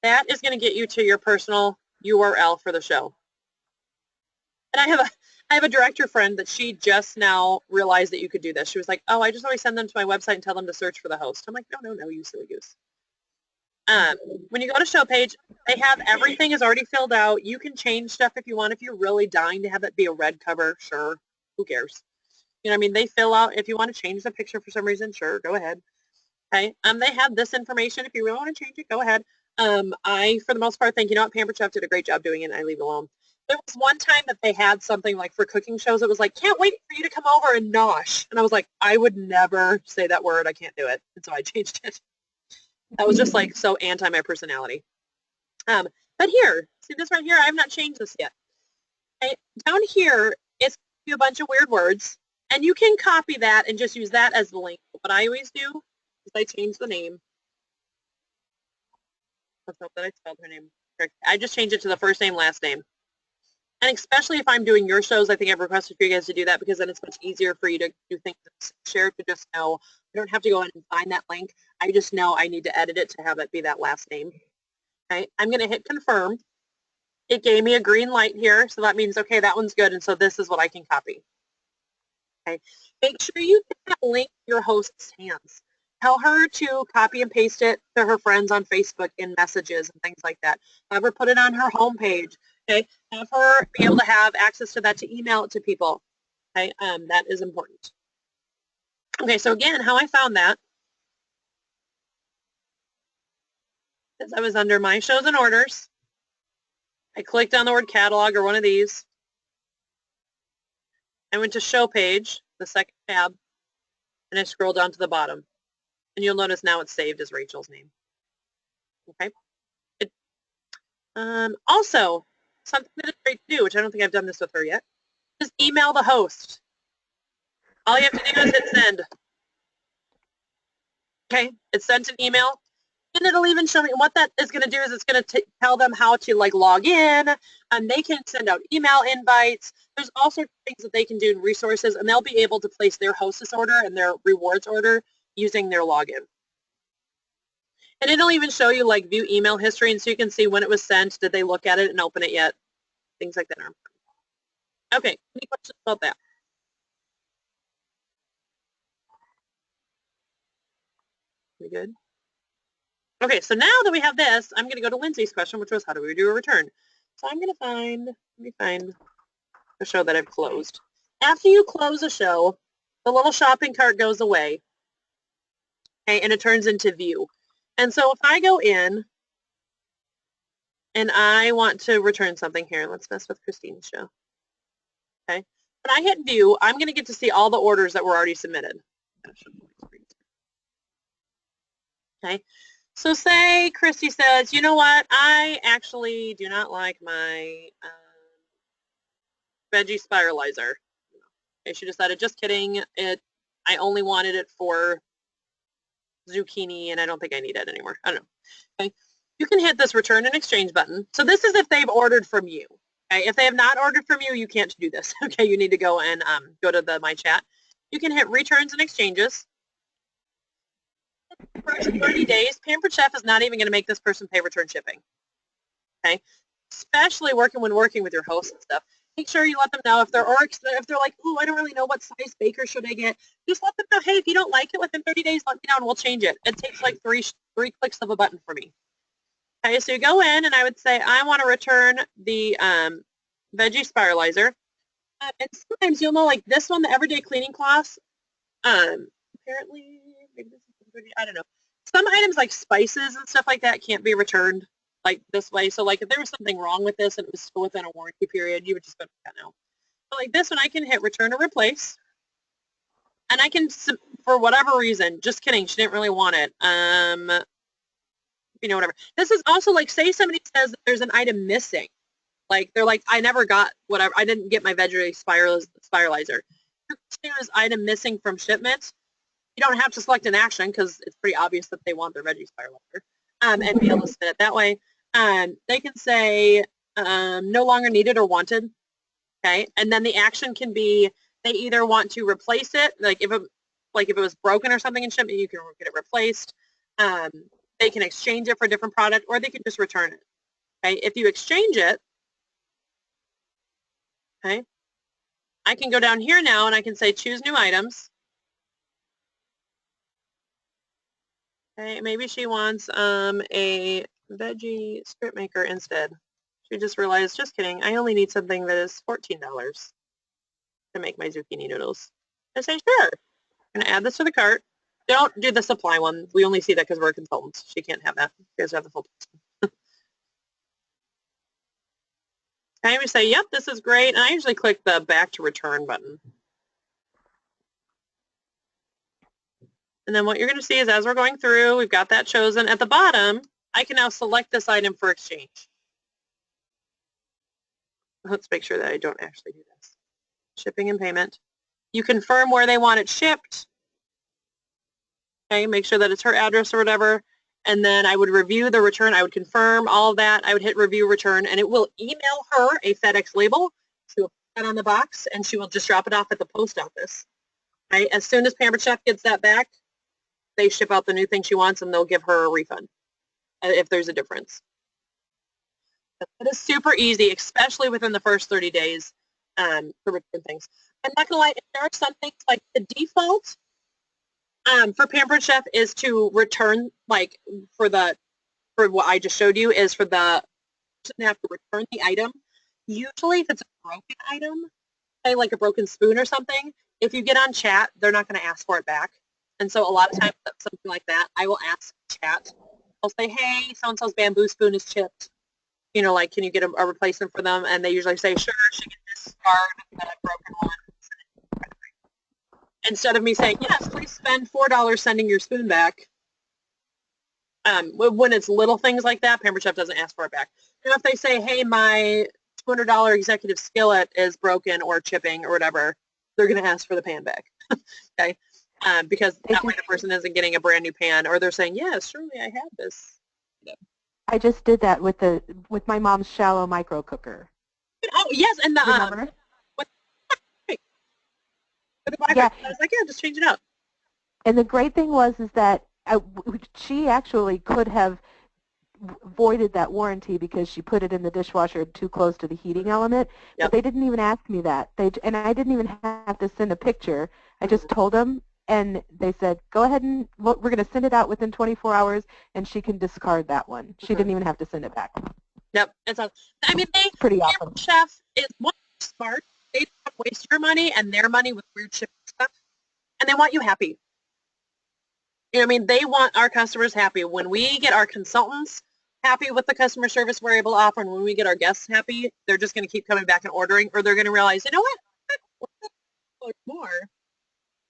S1: That is going to get you to your personal URL for the show. And I have a director friend that she just now realized that you could do this. She was like, oh, I just always send them to my website and tell them to search for the host. I'm like, no, you silly goose. When you go to show page, they have everything is already filled out. You can change stuff if you want. If you're really dying to have it be a red cover, sure. Who cares? You know what I mean? They fill out, if you want to change the picture for some reason, sure, go ahead. Okay. They have this information. If you really want to change it, go ahead. I, for the most part, think, you know what, Pamper Chef did a great job doing it, and I leave it alone. There was one time that they had something like for cooking shows. It was like, can't wait for you to come over and nosh. And I was like, I would never say that word. I can't do it. And so I changed it. That was just like so anti my personality. But here, see this right here? I have not changed this yet. Okay. Down here, it's a bunch of weird words. And you can copy that and just use that as the link. What I always do is I change the name. Let's hope that I spelled her name correct. I just change it to the first name, last name. And especially if I'm doing your shows, I think I've requested for you guys to do that because then it's much easier for you to do things shared to just know. I don't have to go in and find that link. I just know I need to edit it to have it be that last name. Okay, I'm going to hit confirm. It gave me a green light here, so that means, okay, that one's good, and so this is what I can copy. Okay, make sure you get that link in your host's hands. Tell her to copy and paste it to her friends on Facebook in messages and things like that. Have her put it on her homepage. Okay, have her be able to have access to that to email it to people. Okay, that is important. Okay, so again, how I found that is I was under my shows and orders. I clicked on the word catalog or one of these. I went to show page, the second tab, and I scrolled down to the bottom. And you'll notice now it's saved as Rachel's name. Okay. Also, something that is great to do, which I don't think I've done this with her yet, is email the host. All you have to do is hit send. Okay, it's sent an email, and it'll even show me what that is going to do is it's going to tell them how to like log in, and they can send out email invites. There's all sorts of things that they can do in resources, and they'll be able to place their hostess order and their rewards order using their login. And it'll even show you like view email history, and so you can see when it was sent, did they look at it and open it yet? Things like that are important. Okay, any questions about that? We good? Okay, so now that we have this, I'm going to go to Lindsay's question, which was how do we do a return? So I'm going to find, let me find a show that I've closed. After you close a show, the little shopping cart goes away, okay, and it turns into view. And so if I go in and I want to return something here, let's mess with Christine's show. Okay, when I hit view, I'm going to get to see all the orders that were already submitted. Okay. So say Christy says, you know what, I actually do not like my veggie spiralizer. Okay, she decided, just kidding, I only wanted it for zucchini and I don't think I need it anymore. I don't know. Okay. You can hit this return and exchange button. So this is if they've ordered from you. Okay. If they have not ordered from you, you can't do this. Okay. You need to go and go to my chat. You can hit returns and exchanges. First 30 days, Pampered Chef is not even going to make this person pay return shipping. Okay. Especially when working with your hosts and stuff. Make sure you let them know if they're like, ooh, I don't really know what size baker should I get. Just let them know, hey, if you don't like it within 30 days, let me know and we'll change it. It takes like three clicks of a button for me. Okay, so you go in and I would say, I want to return the veggie spiralizer. And sometimes you'll know, like this one, the everyday cleaning cloths, apparently, maybe this is, I don't know. Some items like spices and stuff like that can't be returned like this way. So like if there was something wrong with this and it was still within a warranty period, you would just go to that now. But like this one, I can hit return or replace. And I can, for whatever reason, just kidding, she didn't really want it. You know, whatever. This is also like, say somebody says that there's an item missing. Like they're like, I never got whatever, I didn't get my veggie spiralizer. There's item missing from shipment. You don't have to select an action because it's pretty obvious that they want their veggie spiralizer and be able to spin it that way. They can say no longer needed or wanted. Okay, and then the action can be they either want to replace it, like if it was broken or something in shipment, you can get it replaced. They can exchange it for a different product, or they can just return it. Okay, if you exchange it, okay, I can go down here now and I can say choose new items. Okay, maybe she wants a veggie strip maker instead. She just realized, just kidding, I only need something that is $14 to make my zucchini noodles. I say, sure. I'm going to add this to the cart. Don't do the supply one. We only see that because we're consultants. She can't have that. You guys have the full person. Okay, we say, yep, this is great. And I usually click the back to return button. And then what you're going to see is as we're going through, we've got that chosen. At the bottom, I can now select this item for exchange. Let's make sure that I don't actually do this. Shipping and payment. You confirm where they want it shipped. Okay, make sure that it's her address or whatever. And then I would review the return. I would confirm all of that. I would hit review return, and it will email her a FedEx label. She will put that on the box, and she will just drop it off at the post office. Right? As soon as Pampered Chef gets that back, they ship out the new thing she wants, and they'll give her a refund if there's a difference. It is super easy, especially within the first 30 days to return things. I'm not going to lie, there are some things like the default for Pampered Chef is to return, like for what I just showed you, is for the person to have to return the item. Usually if it's a broken item, say like a broken spoon or something, if you get on chat, they're not going to ask for it back. And so a lot of times something like that, I will ask chat. I'll say, hey, so-and-so's bamboo spoon is chipped. You know, like, can you get a replacement for them? And they usually say, sure, she can discard that broken one. Instead of me saying, yes, please spend $4 sending your spoon back. When it's little things like that, Pampered Chef doesn't ask for it back. And if they say, hey, my $200 executive skillet is broken or chipping or whatever, they're going to ask for the pan back. Okay? Because that way the person isn't getting a brand new pan, or they're saying, yes, surely I had this. Yeah.
S2: I just did that with my mom's shallow micro cooker.
S1: Oh yes, and the
S2: Remember?
S1: with the Wi-Fi,
S2: Yeah.
S1: I was like, yeah, just change it out.
S2: And the great thing was that she actually could have voided that warranty because she put it in the dishwasher too close to the heating element.
S1: Yep.
S2: But they didn't even ask me that. And I didn't even have to send a picture. I just told them, and they said, go ahead and we're going to send it out within 24 hours, and she can discard that one. She didn't even have to send it back.
S1: Yep, it's awesome. I mean,
S2: It's pretty awesome.
S1: Chef is one smart. They don't waste your money and their money with weird shipping stuff, and they want you happy. You know what I mean? They want our customers happy. When we get our consultants happy with the customer service we're able to offer, and when we get our guests happy, they're just going to keep coming back and ordering, or they're going to realize, you know what, more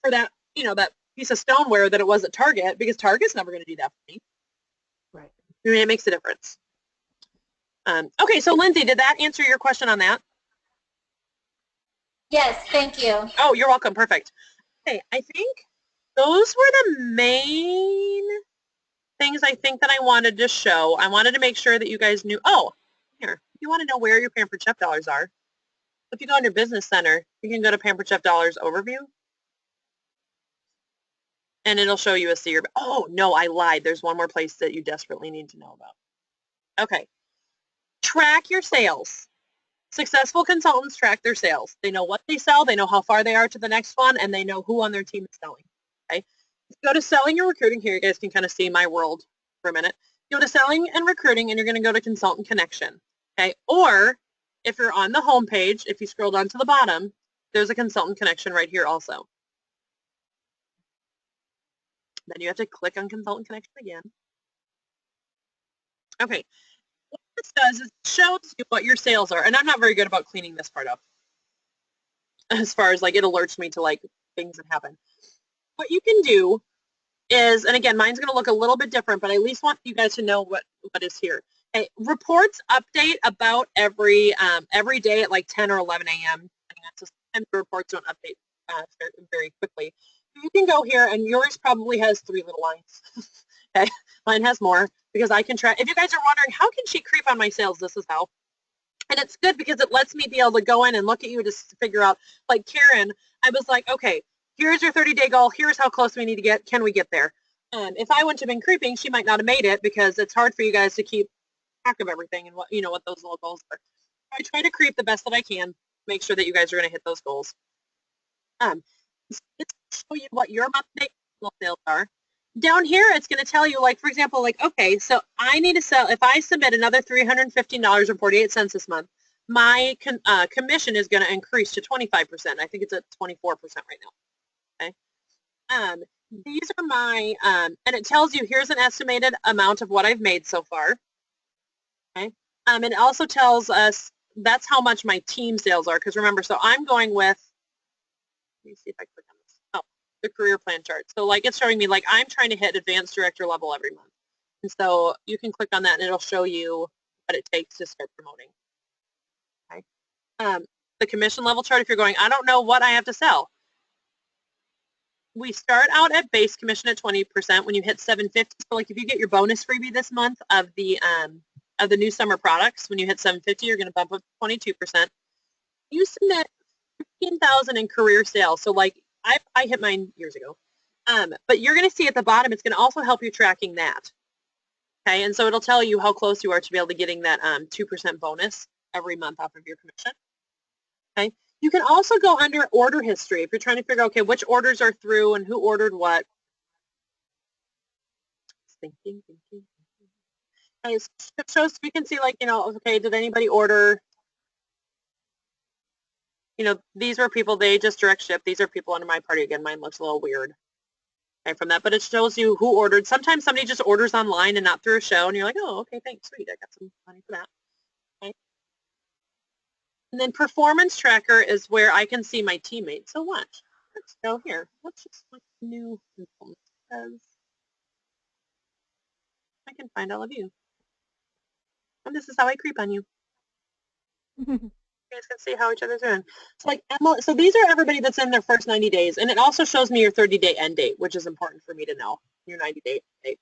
S1: for that, you know, that piece of stoneware that it was at Target, because Target's never going to do that for me.
S2: Right.
S1: I mean, it makes a difference. Okay, so Lindsay, did that answer your question on that?
S4: Yes, thank you.
S1: Oh, you're welcome. Perfect. Okay, I think those were the main things I think that I wanted to show. I wanted to make sure that you guys knew. Oh, here, if you want to know where your Pampered Chef dollars are, if you go under Business Center, you can go to Pampered Chef Dollars Overview, and it'll show you a see your. Oh, no, I lied. There's one more place that you desperately need to know about. Okay. Track your sales. Successful consultants track their sales. They know what they sell, they know how far they are to the next one, and they know who on their team is selling. Okay. Go to selling and recruiting. Here, you guys can kind of see my world for a minute. Go to selling and recruiting, and you're going to go to consultant connection. Okay. Or if you're on the home page, if you scroll down to the bottom, there's a consultant connection right here also. Then you have to click on consultant connection again. Okay. What this does is it shows you what your sales are, and I'm not very good about cleaning this part up as far as like it alerts me to like things that happen. What you can do is, and again, mine's going to look a little bit different, but I at least want you guys to know what is here. Okay, reports update about every day at like 10 or 11 a.m. So sometimes the reports don't update very quickly. You can go here, and yours probably has 3 little lines. Okay, mine has more because I can track. If you guys are wondering, how can she creep on my sales? This is how. And it's good because it lets me be able to go in and look at you to figure out, like Karen, I was like, okay, here's your 30-day goal. Here's how close we need to get. Can we get there? If I wouldn't have been creeping, she might not have made it because it's hard for you guys to keep track of everything and what those little goals are. I try to creep the best that I can, make sure that you guys are going to hit those goals. It's going to show you what your monthly sales are. Down here, it's going to tell you, like, for example, like, okay, so I need to sell, if I submit another $315.48 this month, my commission is going to increase to 25%. I think it's at 24% right now. Okay. These are my, and it tells you here's an estimated amount of what I've made so far. Okay. And it also tells us that's how much my team sales are, because remember, so I'm going with, let me see if I click on this. Oh, the career plan chart. So like it's showing me like I'm trying to hit advanced director level every month. And so you can click on that and it'll show you what it takes to start promoting. Okay. The commission level chart, if you're going, I don't know what I have to sell. We start out at base commission at 20% when you hit 750. So like if you get your bonus freebie this month of the new summer products, when you hit 750, you're going to bump up to 22%. You submit 15,000 in career sales. So like I hit mine years ago. But you're going to see at the bottom, it's going to also help you tracking that. Okay, and so it'll tell you how close you are to be able to getting that 2% bonus every month off of your commission. Okay. You can also go under order history if you're trying to figure out, okay, which orders are through and who ordered what. Thinking. Okay, so it shows, we can see like, okay, did anybody order, these were people, they just direct ship. These are people under my party. Again, mine looks a little weird. Okay, from that, but it shows you who ordered. Sometimes somebody just orders online and not through a show, and you're like, oh, okay, thanks, sweet, I got some money for that. Okay. And then performance tracker is where I can see my teammates. So watch. Let's go here. Let's just look new consultants because I can find all of you. And this is how I creep on you. You guys can see how each other's doing. So like Emily, so these are everybody that's in their first 90 days, and it also shows me your 30-day end date, which is important for me to know, your 90-day date.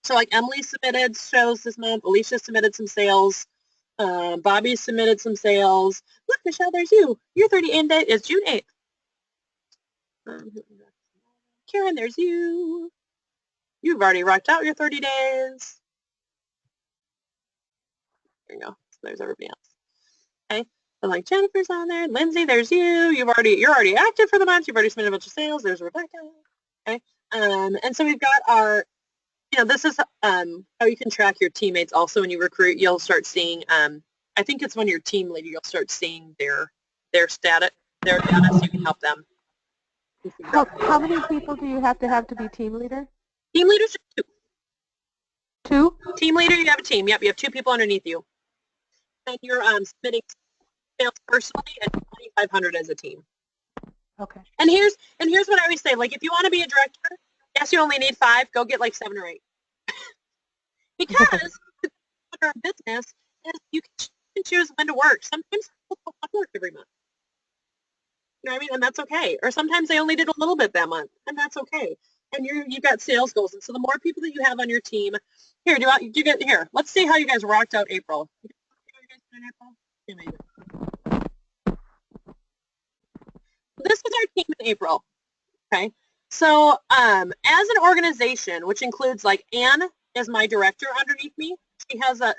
S1: So like Emily submitted shows this month, Alicia submitted some sales, Bobby submitted some sales. Look, Michelle, there's you. Your 30 end date is June 8th. Karen, there's you. You've already rocked out your 30 days. There you go. So there's everybody else. Okay. And like Jennifer's on there. Lindsay, there's you. You're already active for the month. You've already submitted a bunch of sales. There's Rebecca. Okay. And so we've got our, this is how you can track your teammates also when you recruit. You'll start seeing, I think it's when you're team leader, you'll start seeing their status, their status. You can help them.
S2: How many people do you have to be team leader?
S1: Team leaders are 2.
S2: 2?
S1: Team leader, you have a team. Yep, you have 2 people underneath you. And you're submitting sales personally at 2,500 as a team.
S2: Okay.
S1: And here's what I always say, like if you want to be a director, yes, you only need 5, go get like 7 or 8. Because our business is you can choose when to work. Sometimes people don't want to work every month. You know what I mean? And that's okay. Or sometimes they only did a little bit that month, and that's okay. And you've got sales goals, and so the more people that you have on your team, here, here? Let's see how you guys rocked out April. This was our team in April. Okay. So as an organization, which includes like Anne is my director underneath me. She has a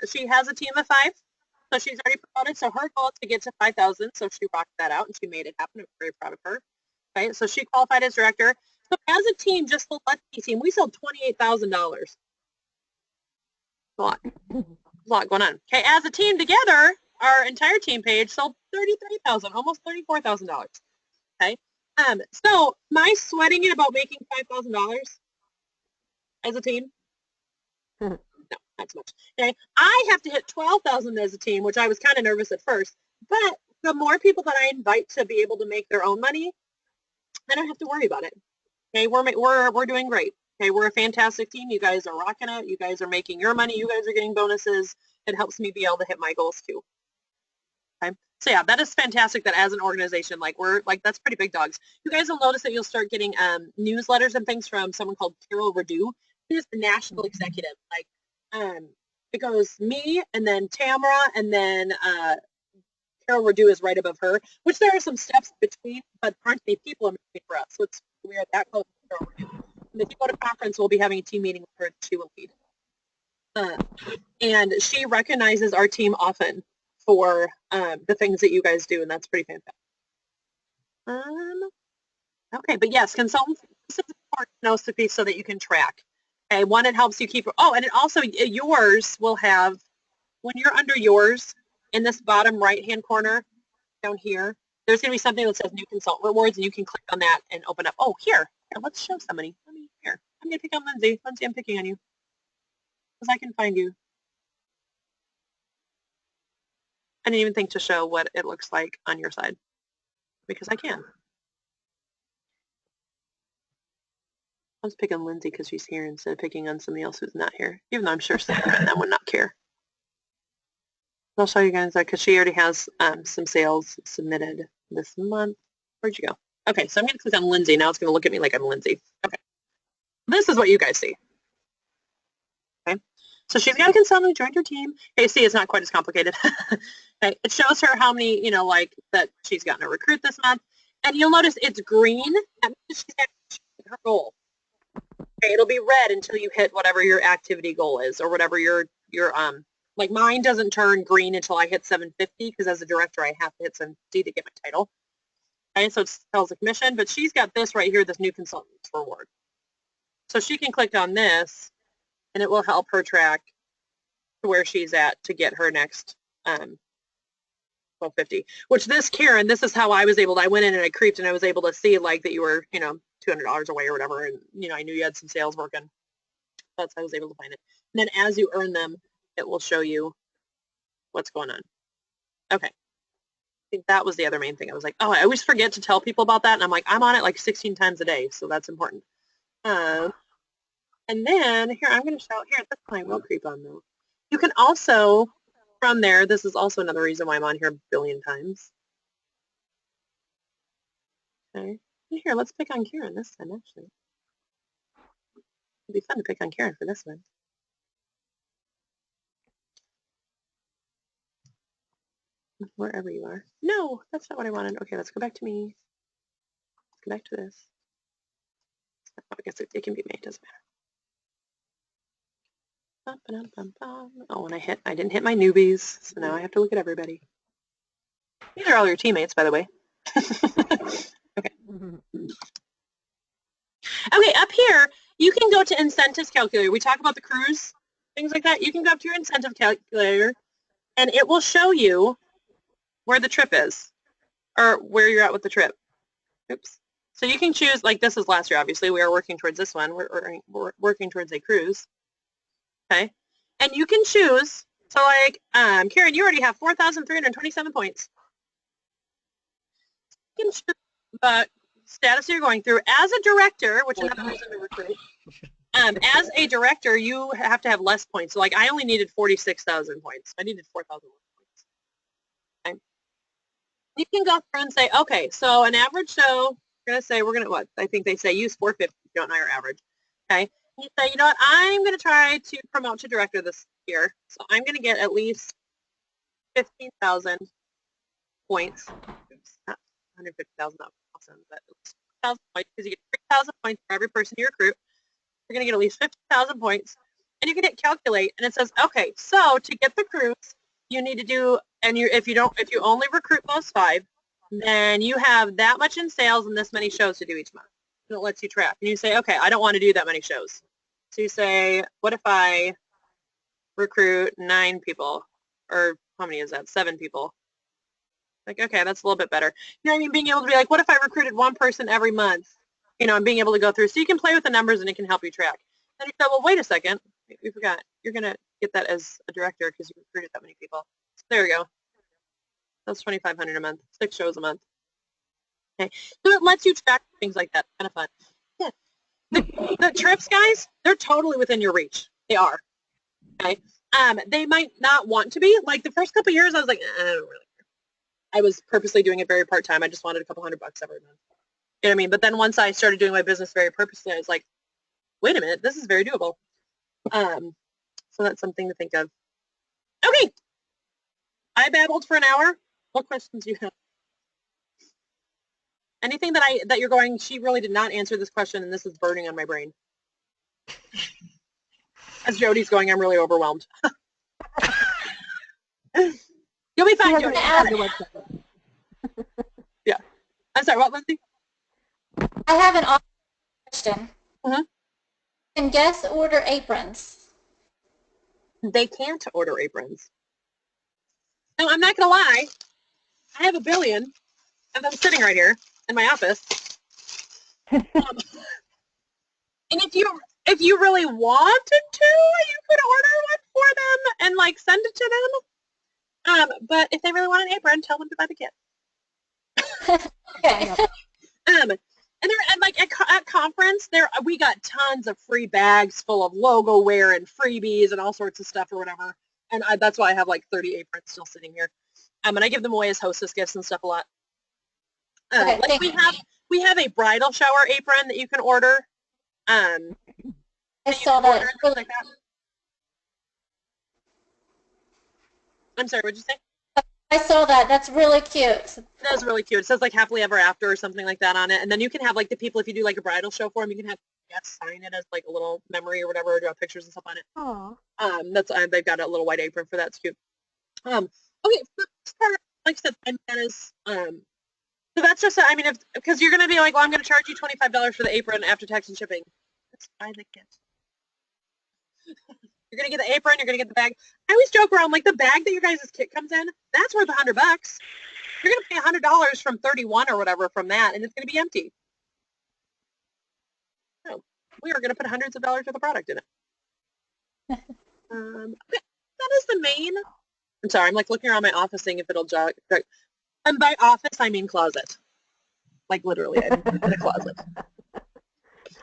S1: team of 5. So she's already promoted. So her goal is to get to 5,000. So she rocked that out and she made it happen. I'm very proud of her. Okay. So she qualified as director. So as a team, just the Lutzke team, we sold $28,000. A lot going on. Okay. As a team together, our entire team page sold $33,000, almost $34,000. Okay. So am I sweating it about making $5,000 as a team? No, not so much. Okay. I have to hit 12,000 as a team, which I was kind of nervous at first. But the more people that I invite to be able to make their own money, I don't have to worry about it. Okay, we're doing great. Okay, we're a fantastic team. You guys are rocking it. You guys are making your money. You guys are getting bonuses. It helps me be able to hit my goals too. Okay. So yeah, that is fantastic that as an organization, like we're like, that's pretty big dogs. You guys will notice that you'll start getting newsletters and things from someone called Carol Redu. She's the national executive. Like it goes me and then Tamara and then Carol Redu is right above her, which there are some steps between, but aren't any people in between for us. So we are that close to Carol Redu. And if you go to conference, we'll be having a team meeting with her. She will lead. And she recognizes our team often for the things that you guys do, and that's pretty fantastic. Okay, but yes, consultants, this is important to know, Sophie, so that you can track. Okay, one, it helps you keep, and it also, yours will have, when you're under yours, in this bottom right-hand corner, down here, there's going to be something that says new consultant rewards, and you can click on that and open up, here, let's show somebody. Here, I'm going to pick on Lindsay. Lindsay, I'm picking on you, because I can find you. I didn't even think to show what it looks like on your side, because I can. I was picking Lindsay because she's here instead of picking on somebody else who's not here, even though I'm sure Sarah and them would not care. I'll show you guys that because she already has some sales submitted this month. Where'd you go? Okay, so I'm going to click on Lindsay. Now it's going to look at me like I'm Lindsay. Okay. This is what you guys see. Okay. So she's got a consultant who joined her team. Okay, see, it's not quite as complicated. Okay. It shows her how many, like that she's gotten a recruit this month. And you'll notice it's green. That means she's actually her goal. Okay, it'll be red until you hit whatever your activity goal is or whatever your like mine doesn't turn green until I hit 750 because as a director I have to hit 750 to get my title. Okay, so it tells the commission, but she's got this right here, this new consultant's reward. So she can click on this and it will help her track to where she's at to get her next 1250. Which this, Karen, this is how I was able to, I went in and I creeped and I was able to see like that you were, $200 away or whatever, and I knew you had some sales working. That's how I was able to find it. And then as you earn them, it will show you what's going on. Okay. I think that was the other main thing. I was like, I always forget to tell people about that, and I'm like, I'm on it like 16 times a day, so that's important. And then here, I'm going to show here. That's my will creep on though. You can also, from there, this is also another reason why I'm on here a billion times. Okay. Here, let's pick on Karen this time, actually. It'd be fun to pick on Karen for this one. Wherever you are. No, that's not what I wanted. Okay, let's go back to me. Let's go back to this. I guess it can be made, doesn't matter. Oh, and I didn't hit my newbies, so now I have to look at everybody. These are all your teammates, by the way. Okay. Okay, up here, you can go to incentives calculator. We talk about the cruise, things like that. You can go up to your incentive calculator, and it will show you where the trip is, or where you're at with the trip. Oops. So you can choose, like this is last year, obviously. We are working towards this one. We're working towards a cruise. Okay. And you can choose, so like, Karen, you already have 4,327 points. You can choose status you're going through. As a director, which another reason to recruit, as a director, you have to have less points. So like I only needed 46,000 points. I needed 4,000 points. Okay. You can go through and say, okay, so an average show, we're going to say, what? I think they say use 450 if you don't know your average. Okay. You say, you know what, I'm going to try to promote to director this year. So I'm going to get at least 15,000 points. Oops, not 150,000, that's awesome, but 1,000 points because you get 3,000 points for every person you recruit. You're going to get at least 50,000 points. And you can hit calculate, and it says, okay, so to get the crews, you need to do, and if you only recruit those 5, then you have that much in sales and this many shows to do each month. And it lets you track. And you say, okay, I don't want to do that many shows. So you say, what if I recruit 9 people? Or how many is that? 7 people. Like, okay, that's a little bit better. You know what I mean? Being able to be like, what if I recruited 1 person every month? You know, and being able to go through. So you can play with the numbers and it can help you track. Then you say, well, wait a second. We forgot. You're going to get that as a director because you recruited that many people. So there we go. That's $2,500 a month. 6 shows a month. Okay. So it lets you track things like that. Kind of fun. Yeah. The trips, guys, they're totally within your reach. They are. Okay. They might not want to be. Like the first couple of years, I was like, I don't really care. I was purposely doing it very part-time. I just wanted a couple $100 every month. You know what I mean? But then once I started doing my business very purposely, I was like, wait a minute, this is very doable. So that's something to think of. Okay. I babbled for an hour. What questions do you have? Anything that you're going, she really did not answer this question and this is burning on my brain. As Jody's going, I'm really overwhelmed. You'll be fine, Jody. Yeah. I'm sorry, what, Lindsay?
S4: I have an awesome question.
S1: Uh-huh.
S4: Can guests order aprons?
S1: They can't order aprons. No, I'm not going to lie. I have a billion of them sitting right here in my office. And if you really wanted to, you could order one for them and like send it to them. But if they really want an apron, tell them to buy the kit.
S4: Okay.
S1: And like at conference, we got tons of free bags full of logo wear and freebies and all sorts of stuff or whatever. And that's why I have like 30 aprons still sitting here. And I give them away as hostess gifts and stuff a lot.
S4: Okay,
S1: like we have a bridal shower apron that you can order.
S4: I saw that. It's really,
S1: like that. I'm sorry, what'd you say?
S4: I saw that. That's really cute.
S1: That's really cute. It says like happily ever after or something like that on it. And then you can have like the people, if you do like a bridal show for them, you can have guests sign it as like a little memory or whatever, or draw pictures and stuff on it.
S2: Aww.
S1: They've got a little white apron for that. It's cute. Okay, so like I said, and that is so that's just I mean because you're gonna be like, well, I'm gonna charge you $25 for the apron after tax and shipping. Let's buy the kit. You're gonna get the apron, you're gonna get the bag. I always joke around like the bag that your guys' kit comes in, that's worth $100. You're gonna pay $100 from 31 or whatever from that, and it's gonna be empty. So we are gonna put hundreds of dollars worth of product in it. Okay, that is the main. I'm sorry, I'm like looking around my office seeing if it'll jog. And by office, I mean closet. Like literally, I'm in a closet.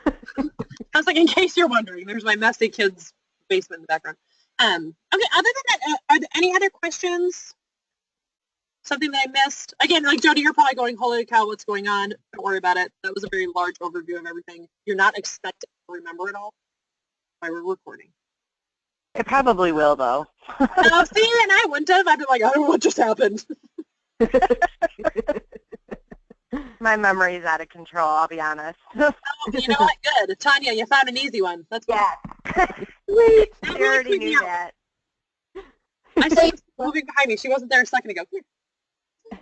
S1: I was like, in case you're wondering, there's my messy kid's basement in the background. Okay, other than that, are there any other questions? Something that I missed? Again, like Jody, you're probably going, holy cow, what's going on? Don't worry about it. That was a very large overview of everything. You're not expected to remember it all while we're recording.
S3: It probably will, though.
S1: Oh, see, and I wouldn't have. I'd be like, I don't know what just happened.
S3: My memory's out of control, I'll be honest.
S1: Oh, you know what? Good. Tanya, you found an easy one. That's good.
S3: Yeah. Sweet.
S1: That
S3: She
S1: really
S3: already
S1: freaked me
S3: knew
S1: out.
S3: that.
S1: I saw her moving behind me. She wasn't there a second ago. Come here.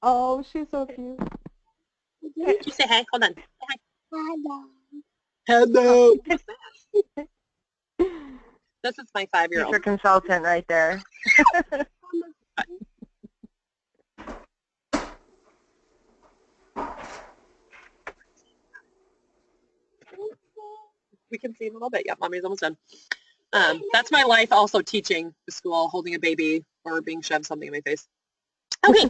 S2: Oh, she's so cute.
S1: Can you say hey? Hold on. Say hi. Hello. This is my 5-year-old.
S3: Future consultant right there.
S1: We can see a little bit. Yeah, mommy's almost done. That's my life also teaching the school, holding a baby or being shoved something in my face. Okay.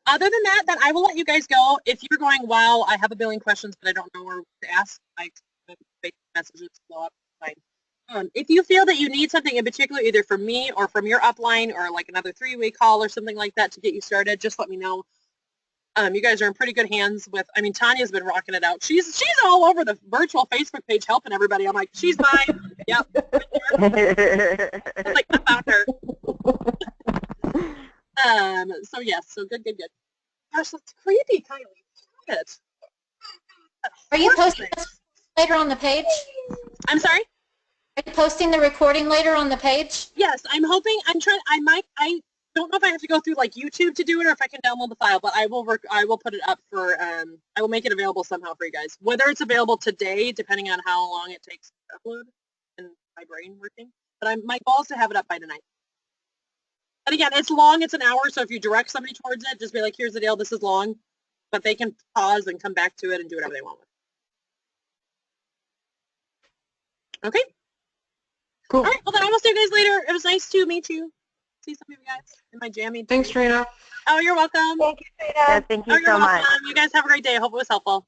S1: Other than that, then I will let you guys go. If you're going, wow, I have a billion questions, but I don't know where to ask, like, Facebook messages blow up, fine. If you feel that you need something in particular, either from me or from your upline or like another 3-way call or something like that to get you started, just let me know. You guys are in pretty good hands with, I mean, Tanya's been rocking it out. She's all over the virtual Facebook page helping everybody. I'm like, she's mine. Yep. I'm like, I found her. So yes, so good. Gosh, that's creepy, Kylie. Stop it.
S4: Are you posting this later on the page?
S1: I'm sorry?
S4: Are you posting the recording later on the page?
S1: Yes, I'm hoping, I don't know if I have to go through like YouTube to do it or if I can download the file, but I will put it up for, I will make it available somehow for you guys. Whether it's available today, depending on how long it takes to upload and my brain working, but my goal is to have it up by tonight. And again, it's long, it's an hour, so if you direct somebody towards it, just be like, here's the deal, this is long, but they can pause and come back to it and do whatever they want with it. Okay?
S2: Cool.
S1: All right, well then I will see you guys later. It was nice to meet you. See some of you guys in my jammy.
S5: Thanks, Trina.
S1: Oh, you're welcome.
S3: Thank you, Trina. Thank
S1: Oh,
S3: you
S1: you're
S3: so much.
S1: welcome. You guys have a great day. I hope it was helpful.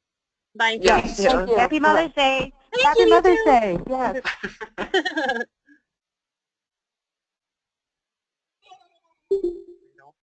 S1: Bye.
S5: Yes.
S2: Thank you.
S3: Happy Mother's Day.
S1: Thank
S2: Happy
S1: you, you
S2: Mother's
S1: too.
S2: Day. Yes.